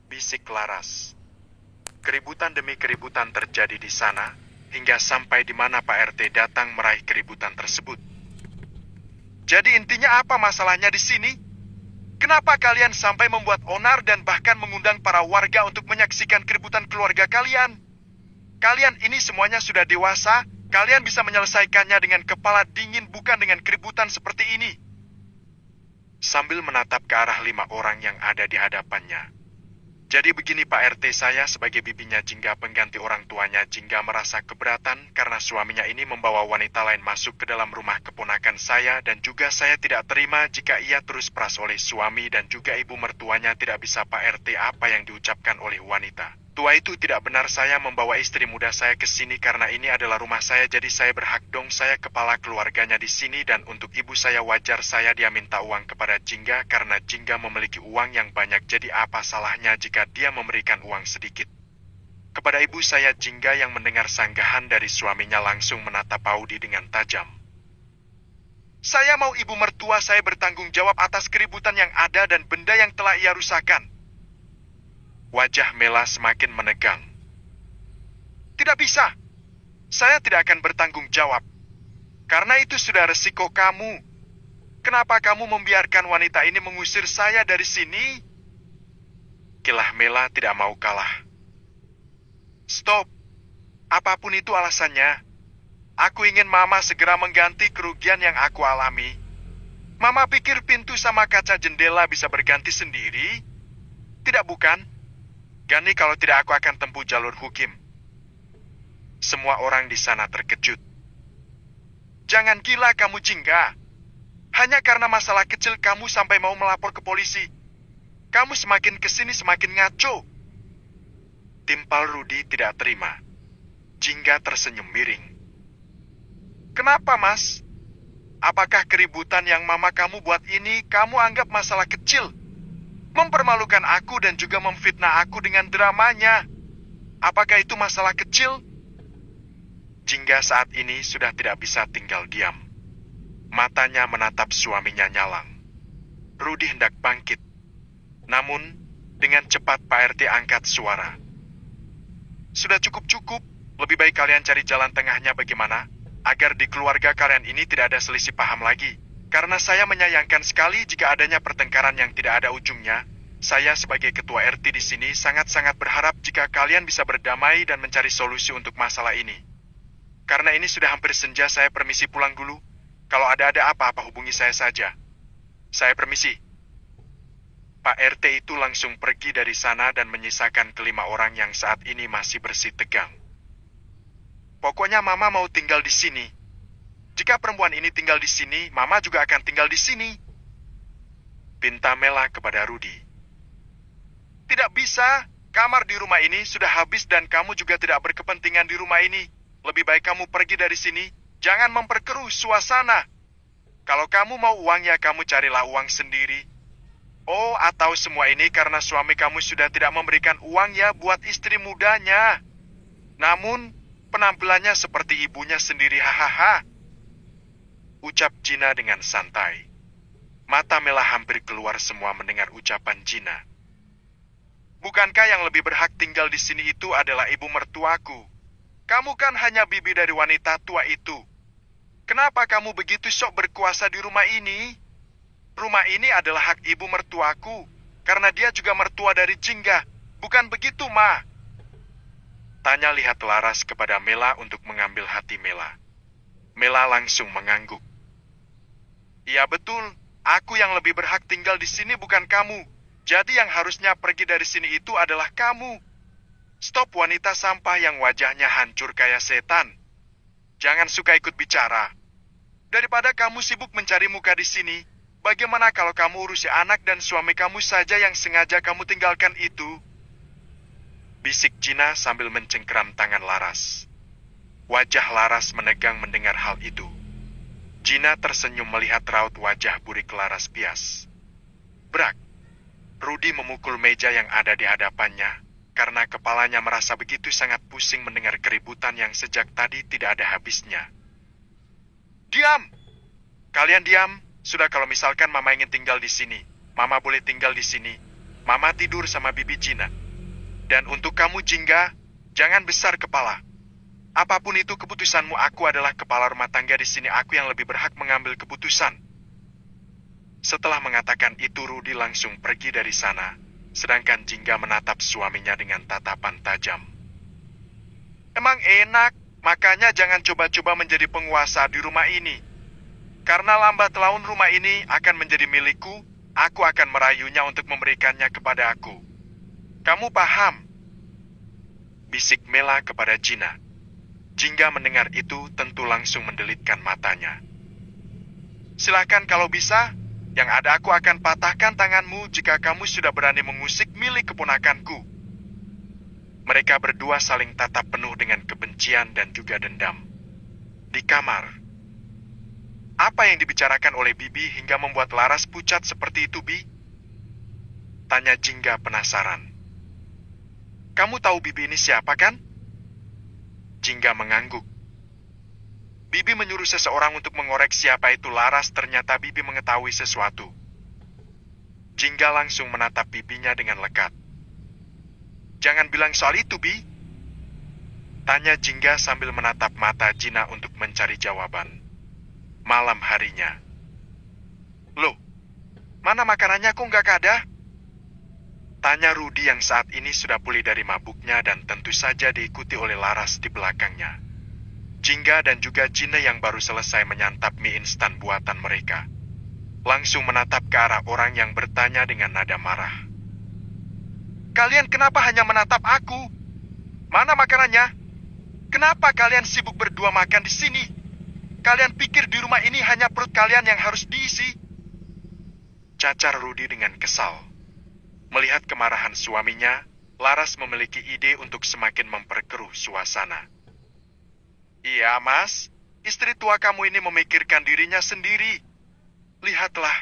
Bisik Laras. Keributan demi keributan terjadi di sana, hingga sampai di mana Pak RT datang meraih keributan tersebut. Jadi intinya apa masalahnya di sini? Kenapa kalian sampai membuat onar dan bahkan mengundang para warga untuk menyaksikan keributan keluarga kalian? Kalian ini semuanya sudah dewasa, kalian bisa menyelesaikannya dengan kepala dingin bukan dengan keributan seperti ini. Sambil menatap ke arah 5 orang yang ada di hadapannya. Jadi begini Pak RT, saya sebagai bibinya Jingga pengganti orang tuanya Jingga merasa keberatan karena suaminya ini membawa wanita lain masuk ke dalam rumah keponakan saya dan juga saya tidak terima jika ia terus peras oleh suami dan juga ibu mertuanya tidak bisa Pak RT apa yang diucapkan oleh wanita. Tua itu tidak benar saya membawa istri muda saya ke sini karena ini adalah rumah saya jadi saya berhak dong saya kepala keluarganya di sini dan untuk ibu saya wajar saya dia minta uang kepada Jingga karena Jingga memiliki uang yang banyak jadi apa salahnya jika dia memberikan uang sedikit. Kepada ibu saya Jingga yang mendengar sanggahan dari suaminya langsung menatap Audi dengan tajam. Saya mau ibu mertua saya bertanggung jawab atas keributan yang ada dan benda yang telah ia rusakkan. Wajah Mela semakin menegang. Tidak bisa. Saya tidak akan bertanggung jawab. Karena itu sudah resiko kamu. Kenapa kamu membiarkan wanita ini mengusir saya dari sini? Kilah Mela tidak mau kalah. Stop. Apapun itu alasannya. Aku ingin Mama segera mengganti kerugian yang aku alami. Mama pikir pintu sama kaca jendela bisa berganti sendiri? Tidak bukan? Gani kalau tidak aku akan tempuh jalur hukum. Semua orang di sana terkejut. Jangan gila kamu Jingga. Hanya karena masalah kecil kamu sampai mau melapor ke polisi. Kamu semakin kesini semakin ngaco. Timpal Rudy tidak terima. Jingga tersenyum miring. Kenapa mas? Apakah keributan yang mama kamu buat ini kamu anggap masalah kecil? Mempermalukan aku dan juga memfitnah aku dengan dramanya. Apakah itu masalah kecil? Jingga saat ini sudah tidak bisa tinggal diam. Matanya menatap suaminya nyalang. Rudy hendak bangkit. Namun, dengan cepat Pak RT angkat suara. Sudah cukup-cukup, lebih baik kalian cari jalan tengahnya bagaimana? Agar di keluarga kalian ini tidak ada selisih paham lagi. Karena saya menyayangkan sekali jika adanya pertengkaran yang tidak ada ujungnya. Saya sebagai ketua RT di sini sangat-sangat berharap jika kalian bisa berdamai dan mencari solusi untuk masalah ini. Karena ini sudah hampir senja, saya permisi pulang dulu. Kalau ada apa-apa hubungi saya saja. Saya permisi. Pak RT itu langsung pergi dari sana dan menyisakan kelima orang yang saat ini masih bersih tegang. Pokoknya Mama mau tinggal di sini. Jika perempuan ini tinggal di sini, Mama juga akan tinggal di sini. Pinta Mela kepada Rudy. Tidak bisa, kamar di rumah ini sudah habis dan kamu juga tidak berkepentingan di rumah ini. Lebih baik kamu pergi dari sini, jangan memperkeruh suasana. Kalau kamu mau uang ya kamu carilah uang sendiri. Oh, atau semua ini karena suami kamu sudah tidak memberikan uang ya buat istri mudanya. Namun, penampilannya seperti ibunya sendiri, hahaha. Ucap Gina dengan santai. Mata Mela hampir keluar semua mendengar ucapan Gina. Bukankah yang lebih berhak tinggal di sini itu adalah ibu mertuaku? Kamu kan hanya bibi dari wanita tua itu. Kenapa kamu begitu sok berkuasa di rumah ini? Rumah ini adalah hak ibu mertuaku, karena dia juga mertua dari Jingga. Bukan begitu, Ma? Tanya lihat Laras kepada Mela untuk mengambil hati Mela. Mela langsung mengangguk. Iya betul, aku yang lebih berhak tinggal di sini bukan kamu. Jadi yang harusnya pergi dari sini itu adalah kamu. Stop wanita sampah yang wajahnya hancur kayak setan. Jangan suka ikut bicara. Daripada kamu sibuk mencari muka di sini, Bagaimana kalau kamu urusi anak dan suami kamu saja yang sengaja kamu tinggalkan itu? Bisik Gina sambil mencengkeram tangan Laras. Wajah Laras menegang mendengar hal itu. Gina tersenyum melihat raut wajah burik Laras bias. Brak! Rudy memukul meja yang ada di hadapannya, karena kepalanya merasa begitu sangat pusing mendengar keributan yang sejak tadi tidak ada habisnya. Diam! Kalian diam! Sudah kalau misalkan Mama ingin tinggal di sini, Mama boleh tinggal di sini. Mama tidur sama Bibi Gina. Dan untuk kamu, Jingga, jangan besar kepala. Apapun itu keputusanmu, aku adalah kepala rumah tangga di sini. Aku yang lebih berhak mengambil keputusan. Setelah mengatakan itu, Rudy langsung pergi dari sana, sedangkan Jingga menatap suaminya dengan tatapan tajam. Emang enak, makanya jangan coba-coba menjadi penguasa di rumah ini. Karena lambat laun rumah ini akan menjadi milikku, aku akan merayunya untuk memberikannya kepada aku. Kamu paham? Bisik Mela kepada Gina. Jingga mendengar itu tentu langsung mendelitkan matanya. Silakan kalau bisa, yang ada aku akan patahkan tanganmu jika kamu sudah berani mengusik milik keponakanku. Mereka berdua saling tatap penuh dengan kebencian dan juga dendam. Di kamar. Apa yang dibicarakan oleh Bibi hingga membuat Laras pucat seperti itu, Bi? Tanya Jingga penasaran. Kamu tahu Bibi ini siapa, kan? Jingga mengangguk. Bibi menyuruh seseorang untuk mengorek siapa itu Laras, ternyata Bibi mengetahui sesuatu. Jingga langsung menatap bibinya dengan lekat. Jangan bilang soal itu, Bi. Tanya Jingga sambil menatap mata Gina untuk mencari jawaban. Malam harinya. Loh, mana makanannya kok nggak ada? Tanya Rudy yang saat ini sudah pulih dari mabuknya dan tentu saja diikuti oleh Laras di belakangnya. Jingga dan juga Gina yang baru selesai menyantap mie instan buatan mereka. Langsung menatap ke arah orang yang bertanya dengan nada marah. Kalian kenapa hanya menatap aku? Mana makanannya? Kenapa kalian sibuk berdua makan di sini? Kalian pikir di rumah ini hanya perut kalian yang harus diisi? Cacar Rudy dengan kesal. Melihat kemarahan suaminya, Laras memiliki ide untuk semakin memperkeruh suasana. Iya, Mas. Istri tua kamu ini memikirkan dirinya sendiri. Lihatlah,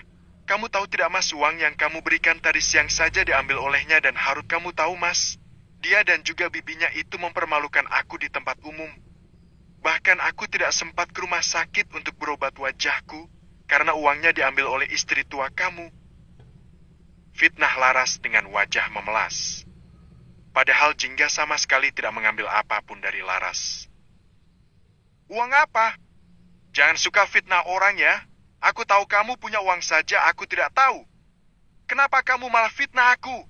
kamu tahu tidak, Mas, uang yang kamu berikan tadi siang saja diambil olehnya dan harus kamu tahu, Mas. Dia dan juga bibinya itu mempermalukan aku di tempat umum. Bahkan aku tidak sempat ke rumah sakit untuk berobat wajahku karena uangnya diambil oleh istri tua kamu. Fitnah Laras dengan wajah memelas. Padahal Jingga sama sekali tidak mengambil apapun dari Laras. Uang apa? Jangan suka fitnah orang ya. Aku tahu kamu punya uang saja, aku tidak tahu. Kenapa kamu malah fitnah aku?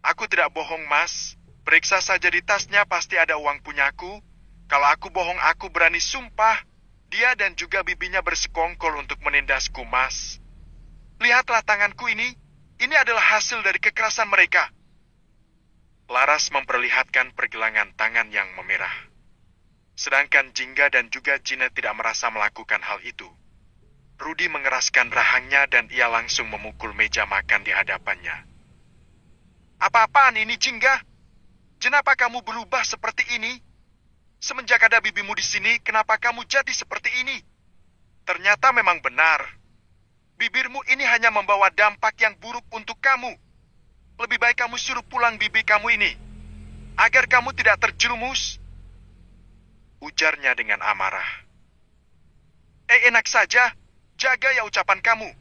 Aku tidak bohong, Mas. Periksa saja di tasnya, pasti ada uang punyaku. Kalau aku bohong, aku berani sumpah. Dia dan juga bibinya bersekongkol untuk menindasku, Mas. Lihatlah tanganku ini. Ini adalah hasil dari kekerasan mereka. Laras memperlihatkan pergelangan tangan yang memerah. Sedangkan Jingga dan juga Gina tidak merasa melakukan hal itu. Rudy mengeraskan rahangnya dan ia langsung memukul meja makan di hadapannya. Apa-apaan ini, Jingga? Kenapa kamu berubah seperti ini? Semenjak ada bibimu di sini, kenapa kamu jadi seperti ini? Ternyata memang benar. Bibirmu ini hanya membawa dampak yang buruk untuk kamu. Lebih baik kamu suruh pulang bibi kamu ini, agar kamu tidak terjerumus. Ujarnya dengan amarah. Enak saja, jaga ya ucapan kamu.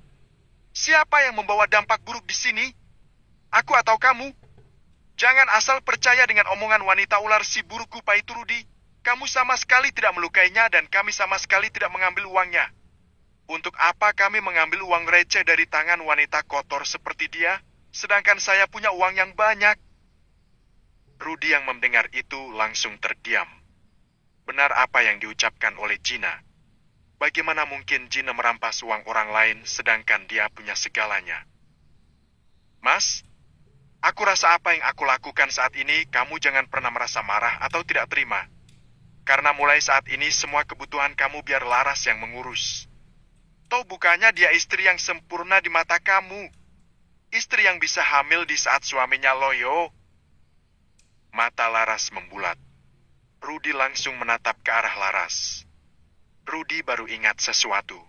Siapa yang membawa dampak buruk di sini? Aku atau kamu? Jangan asal percaya dengan omongan wanita ular si buruk rupa itu, Rudy. Kamu sama sekali tidak melukainya dan kami sama sekali tidak mengambil uangnya. Untuk apa kami mengambil uang receh dari tangan wanita kotor seperti dia, sedangkan saya punya uang yang banyak? Rudy yang mendengar itu langsung terdiam. Benar apa yang diucapkan oleh Gina. Bagaimana mungkin Gina merampas uang orang lain sedangkan dia punya segalanya? Mas, aku rasa apa yang aku lakukan saat ini, kamu jangan pernah merasa marah atau tidak terima. Karena mulai saat ini semua kebutuhan kamu biar Laras yang mengurus. Toh bukannya dia istri yang sempurna di mata kamu. Istri yang bisa hamil di saat suaminya loyo. Mata Laras membulat. Rudy langsung menatap ke arah Laras. Rudy baru ingat sesuatu.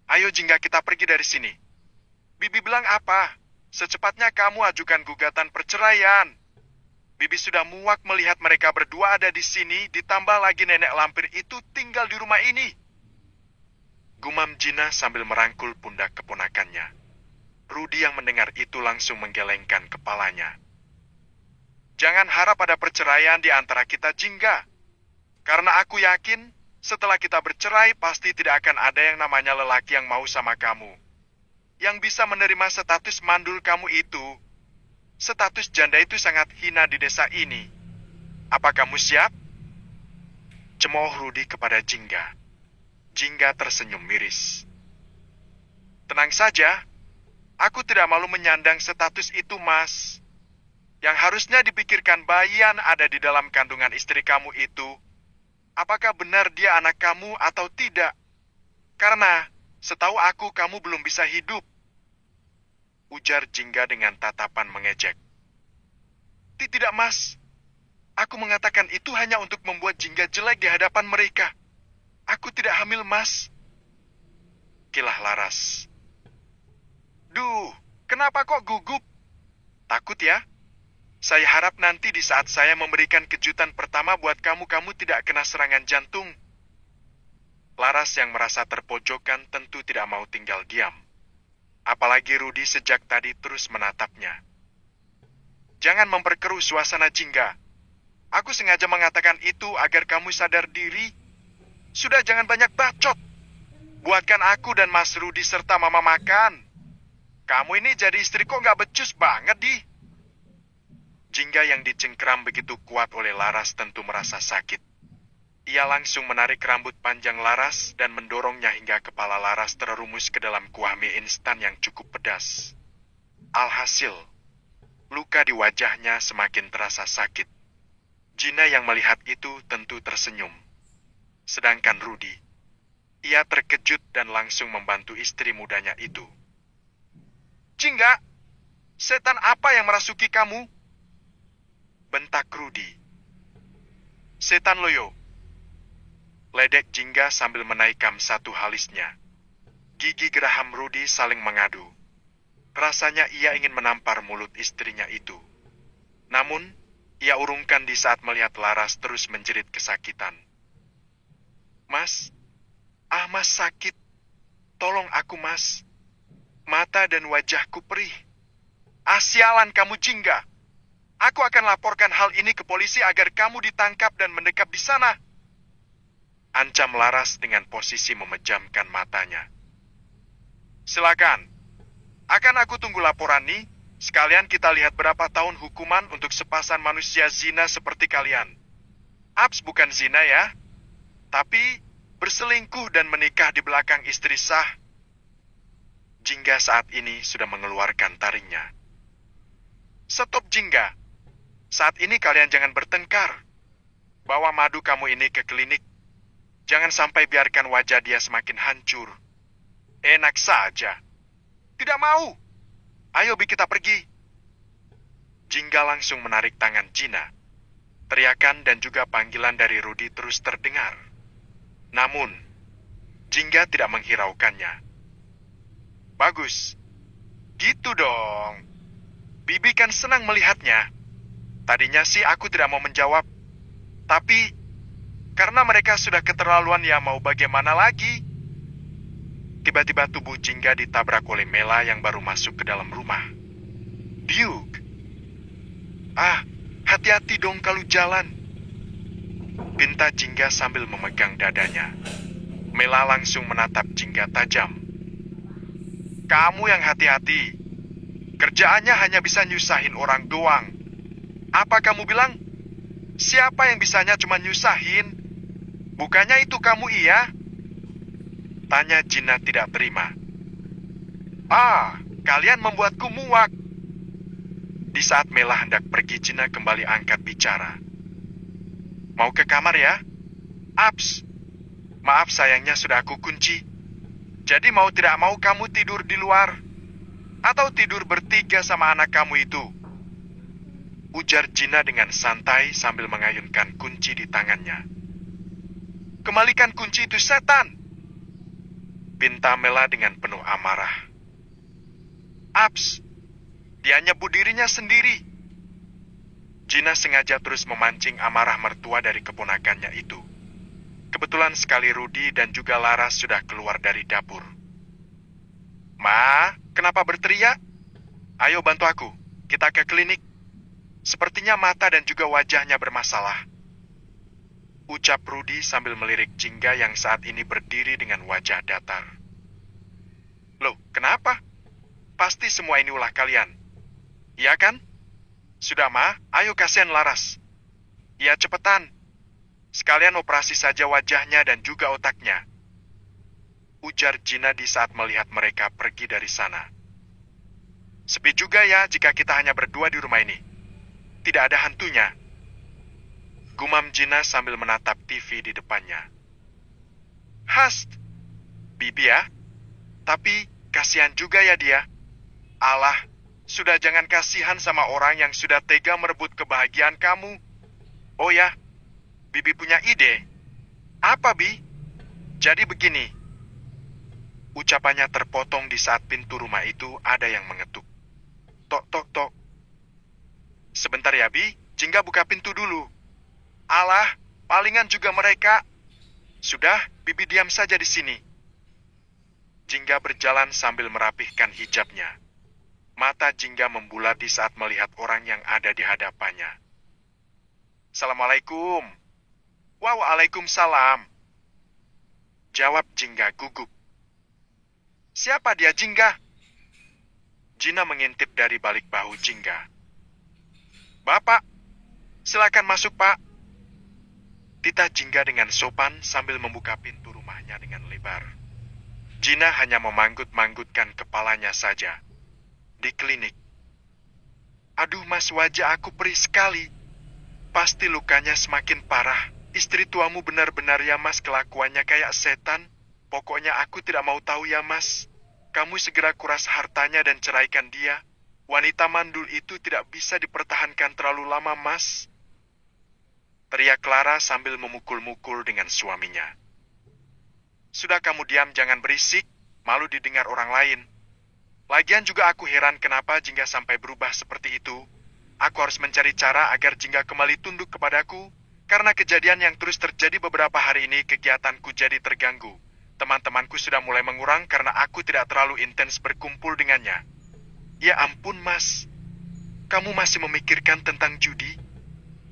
Ayo Jingga, kita pergi dari sini. Bibi bilang apa? Secepatnya kamu ajukan gugatan perceraian. Bibi sudah muak melihat mereka berdua ada di sini, ditambah lagi nenek lampir itu tinggal di rumah ini. Gumam Jina sambil merangkul pundak keponakannya. Rudy yang mendengar itu langsung menggelengkan kepalanya. Jangan harap ada perceraian di antara kita, Jingga. Karena aku yakin, setelah kita bercerai, pasti tidak akan ada yang namanya lelaki yang mau sama kamu. Yang bisa menerima status mandul kamu itu. Status janda itu sangat hina di desa ini. Apa kamu siap? Cemooh Rudy kepada Jingga. Jingga tersenyum miris. Tenang saja, aku tidak malu menyandang status itu, Mas. Yang harusnya dipikirkan bayian ada di dalam kandungan istri kamu itu. Apakah benar dia anak kamu atau tidak? Karena setahu aku kamu belum bisa hidup. Ujar Jingga dengan tatapan mengejek. Tidak, Mas. Aku mengatakan itu hanya untuk membuat Jingga jelek di hadapan mereka. Aku tidak hamil, Mas. Kilah Laras. Duh, kenapa kok gugup? Takut ya? Saya harap nanti di saat saya memberikan kejutan pertama buat kamu, kamu tidak kena serangan jantung. Laras yang merasa terpojokan tentu tidak mau tinggal diam. Apalagi Rudy sejak tadi terus menatapnya. Jangan memperkeruh suasana, Jingga. Aku sengaja mengatakan itu agar kamu sadar diri. Sudah, jangan banyak bacot. Buatkan aku dan Mas Rudy serta Mama makan. Kamu ini jadi istri kok nggak becus banget, Di. Jingga yang dicengkeram begitu kuat oleh Laras tentu merasa sakit. Ia langsung menarik rambut panjang Laras dan mendorongnya hingga kepala Laras terumus ke dalam kuah mie instan yang cukup pedas. Alhasil, luka di wajahnya semakin terasa sakit. Jina yang melihat itu tentu tersenyum. Sedangkan Rudy, ia terkejut dan langsung membantu istri mudanya itu. Jingga, setan apa yang merasuki kamu? Bentak Rudy. Setan loyo. Ledek Jingga sambil menaikam satu halisnya. Gigi geraham Rudy saling mengadu. Rasanya ia ingin menampar mulut istrinya itu. Namun, ia urungkan di saat melihat Laras terus menjerit kesakitan. Mas, Mas sakit. Tolong aku, Mas. Mata dan wajahku perih. Sialan kamu, Jingga. Aku akan laporkan hal ini ke polisi agar kamu ditangkap dan mendekap di sana. Ancam Laras dengan posisi memejamkan matanya. Silakan. Akan aku tunggu laporan nih. Sekalian kita lihat berapa tahun hukuman untuk sepasang manusia zina seperti kalian. Abs bukan zina ya. Tapi berselingkuh dan menikah di belakang istri sah. Jingga saat ini sudah mengeluarkan taringnya. Stop, Jingga. Saat ini kalian jangan bertengkar. Bawa madu kamu ini ke klinik. Jangan sampai biarkan wajah dia semakin hancur. Enak saja. Tidak mau. Ayo Bi, kita pergi. Jingga langsung menarik tangan Jina. Teriakan dan juga panggilan dari Rudy terus terdengar. Namun, Jingga tidak menghiraukannya. Bagus. Gitu dong. Bibi kan senang melihatnya. Tadinya sih aku tidak mau menjawab. Tapi, karena mereka sudah keterlaluan ya mau bagaimana lagi? Tiba-tiba tubuh Jingga ditabrak oleh Mela yang baru masuk ke dalam rumah. Biuk. Hati-hati dong kalau jalan. Pinta Jingga sambil memegang dadanya. Mela langsung menatap Jingga tajam. Kamu yang hati-hati. Kerjaannya hanya bisa nyusahin orang doang. Apa kamu bilang? Siapa yang bisanya cuma nyusahin? Bukannya itu kamu iya? Tanya Jina tidak terima. Kalian membuatku muak. Di saat Mela hendak pergi, Jina kembali angkat bicara. Mau ke kamar ya? Abs, maaf sayangnya sudah aku kunci. Jadi mau tidak mau kamu tidur di luar? Atau tidur bertiga sama anak kamu itu? Ujar Gina dengan santai sambil mengayunkan kunci di tangannya. Kembalikan kunci itu, setan! Pinta Mela dengan penuh amarah. Aps, dia nyebut dirinya sendiri. Gina sengaja terus memancing amarah mertua dari keponakannya itu. Kebetulan sekali Rudy dan juga Laras sudah keluar dari dapur. Ma, kenapa berteriak? Ayo bantu aku, kita ke klinik. Sepertinya mata dan juga wajahnya bermasalah. Ucap Rudy sambil melirik Jingga yang saat ini berdiri dengan wajah datar. Loh, kenapa? Pasti semua ini ulah kalian. Iya kan? Sudah, Ma, ayo kasihan Laras. Ya, cepetan. Sekalian operasi saja wajahnya dan juga otaknya. Ujar Gina di saat melihat mereka pergi dari sana. Sepi juga ya jika kita hanya berdua di rumah ini. Tidak ada hantunya. Gumam Gina sambil menatap TV di depannya. Hast, Bibi ya. Tapi kasihan juga ya dia. Alah, sudah jangan kasihan sama orang yang sudah tega merebut kebahagiaan kamu. Oh ya, Bibi punya ide. Apa, Bi? Jadi begini. Ucapannya terpotong di saat pintu rumah itu ada yang mengetuk. Tok, tok, tok. Sebentar ya, Bi. Jingga buka pintu dulu. Alah, palingan juga mereka. Sudah, Bibi diam saja di sini. Jingga berjalan sambil merapihkan hijabnya. Mata Jingga membulat di saat melihat orang yang ada di hadapannya. Assalamualaikum. Waalaikumsalam. Jawab Jingga gugup. Siapa dia, Jingga? Gina mengintip dari balik bahu Jingga. Bapak, silakan masuk, Pak. Titah Jingga dengan sopan sambil membuka pintu rumahnya dengan lebar. Gina hanya memanggut-manggutkan kepalanya saja. Di klinik. Aduh, Mas, wajah aku perih sekali. Pasti lukanya semakin parah. Istri tuamu benar-benar ya, Mas, kelakuannya kayak setan. Pokoknya aku tidak mau tahu ya, Mas. Kamu segera kuras hartanya dan ceraikan dia. Wanita mandul itu tidak bisa dipertahankan terlalu lama, Mas. Teriak Clara sambil memukul-mukul dengan suaminya. Sudah kamu diam, jangan berisik. Malu didengar orang lain. Lagian juga aku heran kenapa Jingga sampai berubah seperti itu. Aku harus mencari cara agar Jingga kembali tunduk kepadaku. Karena kejadian yang terus terjadi beberapa hari ini, kegiatanku jadi terganggu. Teman-temanku sudah mulai mengurang karena aku tidak terlalu intens berkumpul dengannya. Ya ampun, Mas. Kamu masih memikirkan tentang judi?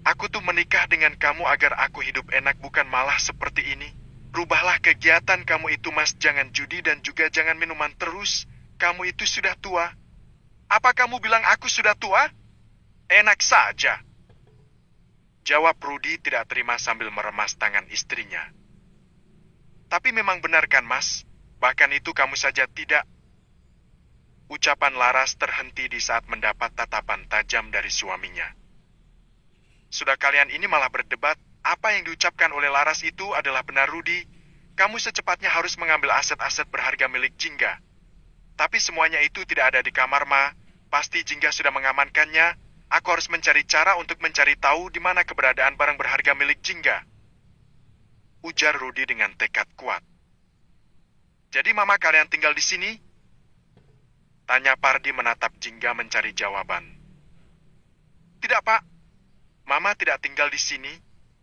Aku tuh menikah dengan kamu agar aku hidup enak, bukan malah seperti ini. Rubahlah kegiatan kamu itu, Mas. Jangan judi dan juga jangan minuman terus. Kamu itu sudah tua. Apa kamu bilang aku sudah tua? Enak saja. Jawab Rudy tidak terima sambil meremas tangan istrinya. Tapi memang benar kan, Mas? Bahkan itu kamu saja tidak. Ucapan Laras terhenti di saat mendapat tatapan tajam dari suaminya. Sudah kalian ini malah berdebat. Apa yang diucapkan oleh Laras itu adalah benar, Rudy. Kamu secepatnya harus mengambil aset-aset berharga milik Jingga. Tapi semuanya itu tidak ada di kamar, Ma. Pasti Jingga sudah mengamankannya. Aku harus mencari cara untuk mencari tahu di mana keberadaan barang berharga milik Jingga. Ujar Rudy dengan tekad kuat. Jadi Mama kalian tinggal di sini? Tanya Pardi menatap Jingga mencari jawaban. Tidak, Pak. Mama tidak tinggal di sini.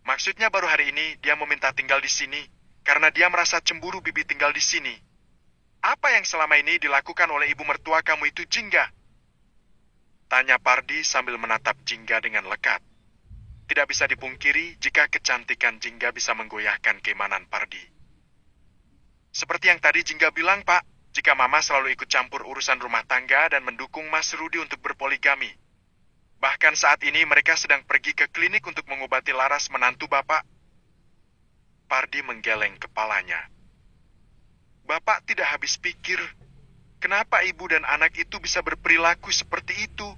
Maksudnya baru hari ini dia meminta tinggal di sini karena dia merasa cemburu Bibi tinggal di sini. Apa yang selama ini dilakukan oleh ibu mertua kamu itu, Jingga? Tanya Pardi sambil menatap Jingga dengan lekat. Tidak bisa dipungkiri jika kecantikan Jingga bisa menggoyahkan keimanan Pardi. Seperti yang tadi Jingga bilang, Pak, jika Mama selalu ikut campur urusan rumah tangga dan mendukung Mas Rudy untuk berpoligami. Bahkan saat ini mereka sedang pergi ke klinik untuk mengobati Laras menantu Bapak. Pardi menggeleng kepalanya. Bapak tidak habis pikir, kenapa ibu dan anak itu bisa berperilaku seperti itu?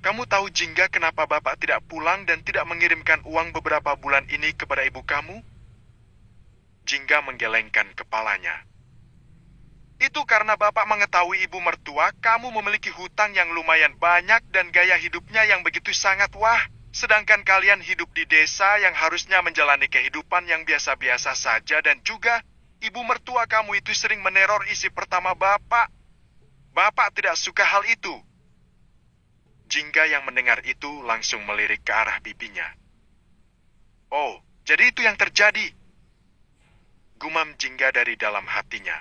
Kamu tahu Jingga kenapa Bapak tidak pulang dan tidak mengirimkan uang beberapa bulan ini kepada ibu kamu? Jingga menggelengkan kepalanya. Itu karena Bapak mengetahui ibu mertua kamu memiliki hutang yang lumayan banyak dan gaya hidupnya yang begitu sangat wah. Sedangkan kalian hidup di desa yang harusnya menjalani kehidupan yang biasa-biasa saja dan juga ibu mertua kamu itu sering meneror istri pertama Bapak. Bapak tidak suka hal itu. Jingga yang mendengar itu langsung melirik ke arah bibinya. Oh, jadi itu yang terjadi. Gumam Jingga dari dalam hatinya.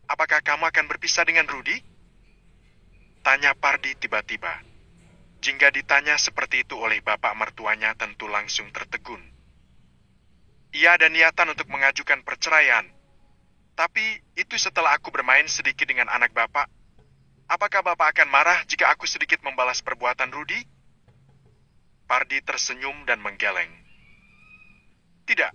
Apakah kamu akan berpisah dengan Rudi? Tanya Pardi tiba-tiba. Jingga ditanya seperti itu oleh bapak mertuanya tentu langsung tertegun. Ia ada niatan untuk mengajukan perceraian. Tapi itu setelah aku bermain sedikit dengan anak bapak. Apakah bapak akan marah jika aku sedikit membalas perbuatan Rudi? Pardi tersenyum dan menggeleng. Tidak.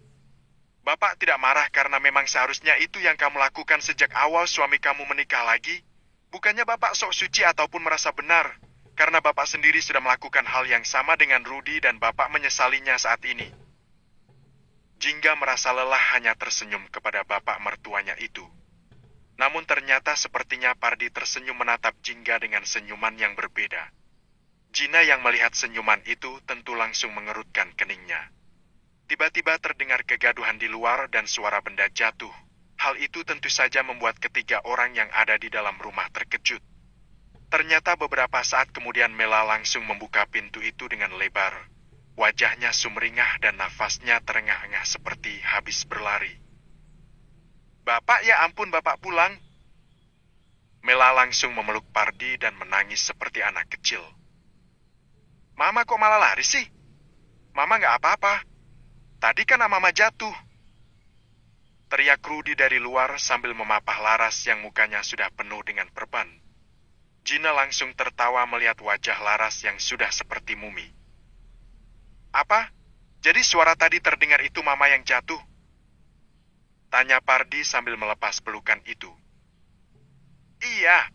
Bapak tidak marah karena memang seharusnya itu yang kamu lakukan sejak awal suami kamu menikah lagi. Bukannya bapak sok suci ataupun merasa benar. Karena bapak sendiri sudah melakukan hal yang sama dengan Rudi dan bapak menyesalinya saat ini. Jingga merasa lelah hanya tersenyum kepada bapak mertuanya itu. Namun ternyata sepertinya Pardi tersenyum menatap Jingga dengan senyuman yang berbeda. Jina yang melihat senyuman itu tentu langsung mengerutkan keningnya. Tiba-tiba terdengar kegaduhan di luar dan suara benda jatuh. Hal itu tentu saja membuat ketiga orang yang ada di dalam rumah terkejut. Ternyata beberapa saat kemudian Mela langsung membuka pintu itu dengan lebar. Wajahnya sumringah dan nafasnya terengah-engah seperti habis berlari. Bapak, ya ampun bapak pulang. Mela langsung memeluk Pardi dan menangis seperti anak kecil. Mama kok malah lari sih? Mama nggak apa-apa. Tadi kan Mama jatuh. Teriak Rudi dari luar sambil memapah Laras yang mukanya sudah penuh dengan perban. Jina langsung tertawa melihat wajah Laras yang sudah seperti mumi. Apa? Jadi suara tadi terdengar itu Mama yang jatuh? Tanya Pardi sambil melepas pelukan itu. Iya.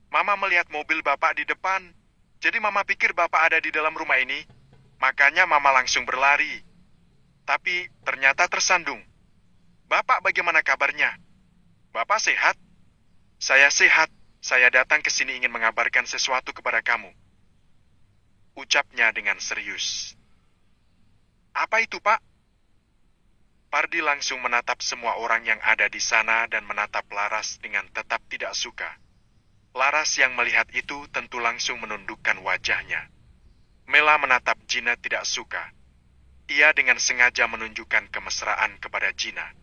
Mama melihat mobil Bapak di depan. Jadi Mama pikir Bapak ada di dalam rumah ini. Makanya Mama langsung berlari. Tapi ternyata tersandung. Bapak bagaimana kabarnya? Bapak sehat? Saya sehat. Saya datang ke sini ingin mengabarkan sesuatu kepada kamu. Ucapnya dengan serius. Apa itu, Pak? Pardi langsung menatap semua orang yang ada di sana dan menatap Laras dengan tetap tidak suka. Laras yang melihat itu tentu langsung menundukkan wajahnya. Mela menatap Jina tidak suka. Ia dengan sengaja menunjukkan kemesraan kepada Jina.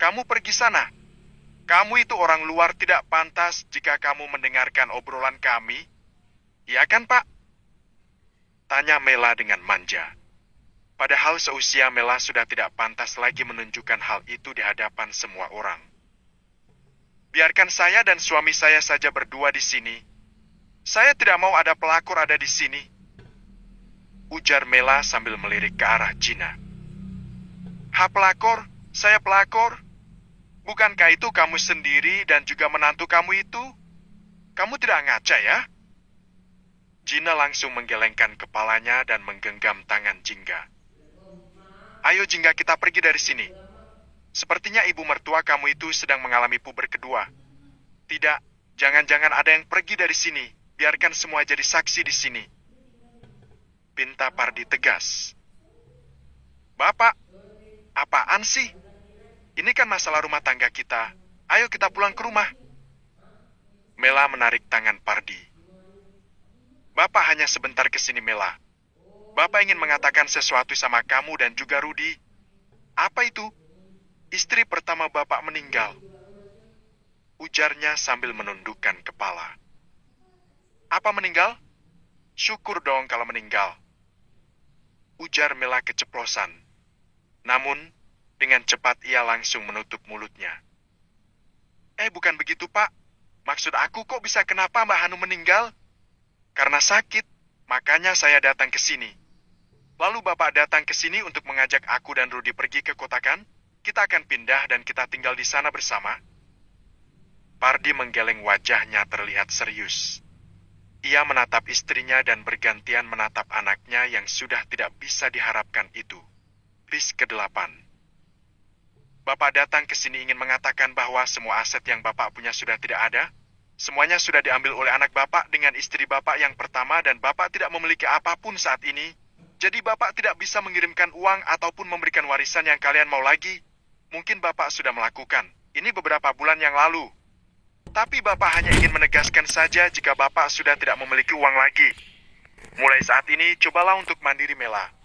Kamu pergi sana. Kamu itu orang luar tidak pantas jika kamu mendengarkan obrolan kami. Iya kan, Pak? Tanya Mela dengan manja. Padahal seusia Mela sudah tidak pantas lagi menunjukkan hal itu di hadapan semua orang. Biarkan saya dan suami saya saja berdua di sini. Saya tidak mau ada pelakor ada di sini. Ujar Mela sambil melirik ke arah Jina. Ha pelakor? Saya pelakor? Bukankah itu kamu sendiri dan juga menantu kamu itu? Kamu tidak ngaca ya? Jina langsung menggelengkan kepalanya dan menggenggam tangan Jingga. Ayo Jingga kita pergi dari sini. Sepertinya ibu mertua kamu itu sedang mengalami puber kedua. Tidak, jangan-jangan ada yang pergi dari sini. Biarkan semua jadi saksi di sini. Pinta Pardi tegas. Bapak, apaan sih? Ini kan masalah rumah tangga kita. Ayo kita pulang ke rumah. Mela menarik tangan Pardi. Bapak hanya sebentar ke sini, Mela. Bapak ingin mengatakan sesuatu sama kamu dan juga Rudi. Apa itu? Istri pertama Bapak meninggal. Ujarnya sambil menundukkan kepala. Apa meninggal? Syukur dong kalau meninggal. Ujar Mela keceplosan. Namun, dengan cepat ia langsung menutup mulutnya. Bukan begitu, Pak. Maksud aku kok bisa kenapa Mbak Hanu meninggal? Karena sakit, makanya saya datang ke sini. Lalu Bapak datang ke sini untuk mengajak aku dan Rudi pergi ke kota kan? Kita akan pindah dan kita tinggal di sana bersama. Pardi menggeleng wajahnya terlihat serius. Ia menatap istrinya dan bergantian menatap anaknya yang sudah tidak bisa diharapkan itu. Bis ke-8. Bapak datang ke sini ingin mengatakan bahwa semua aset yang Bapak punya sudah tidak ada? Semuanya sudah diambil oleh anak Bapak dengan istri Bapak yang pertama dan Bapak tidak memiliki apapun saat ini? Jadi Bapak tidak bisa mengirimkan uang ataupun memberikan warisan yang kalian mau lagi? Mungkin Bapak sudah melakukan. Ini beberapa bulan yang lalu. Tapi Bapak hanya ingin menegaskan saja jika Bapak sudah tidak memiliki uang lagi. Mulai saat ini, cobalah untuk mandiri, Mela.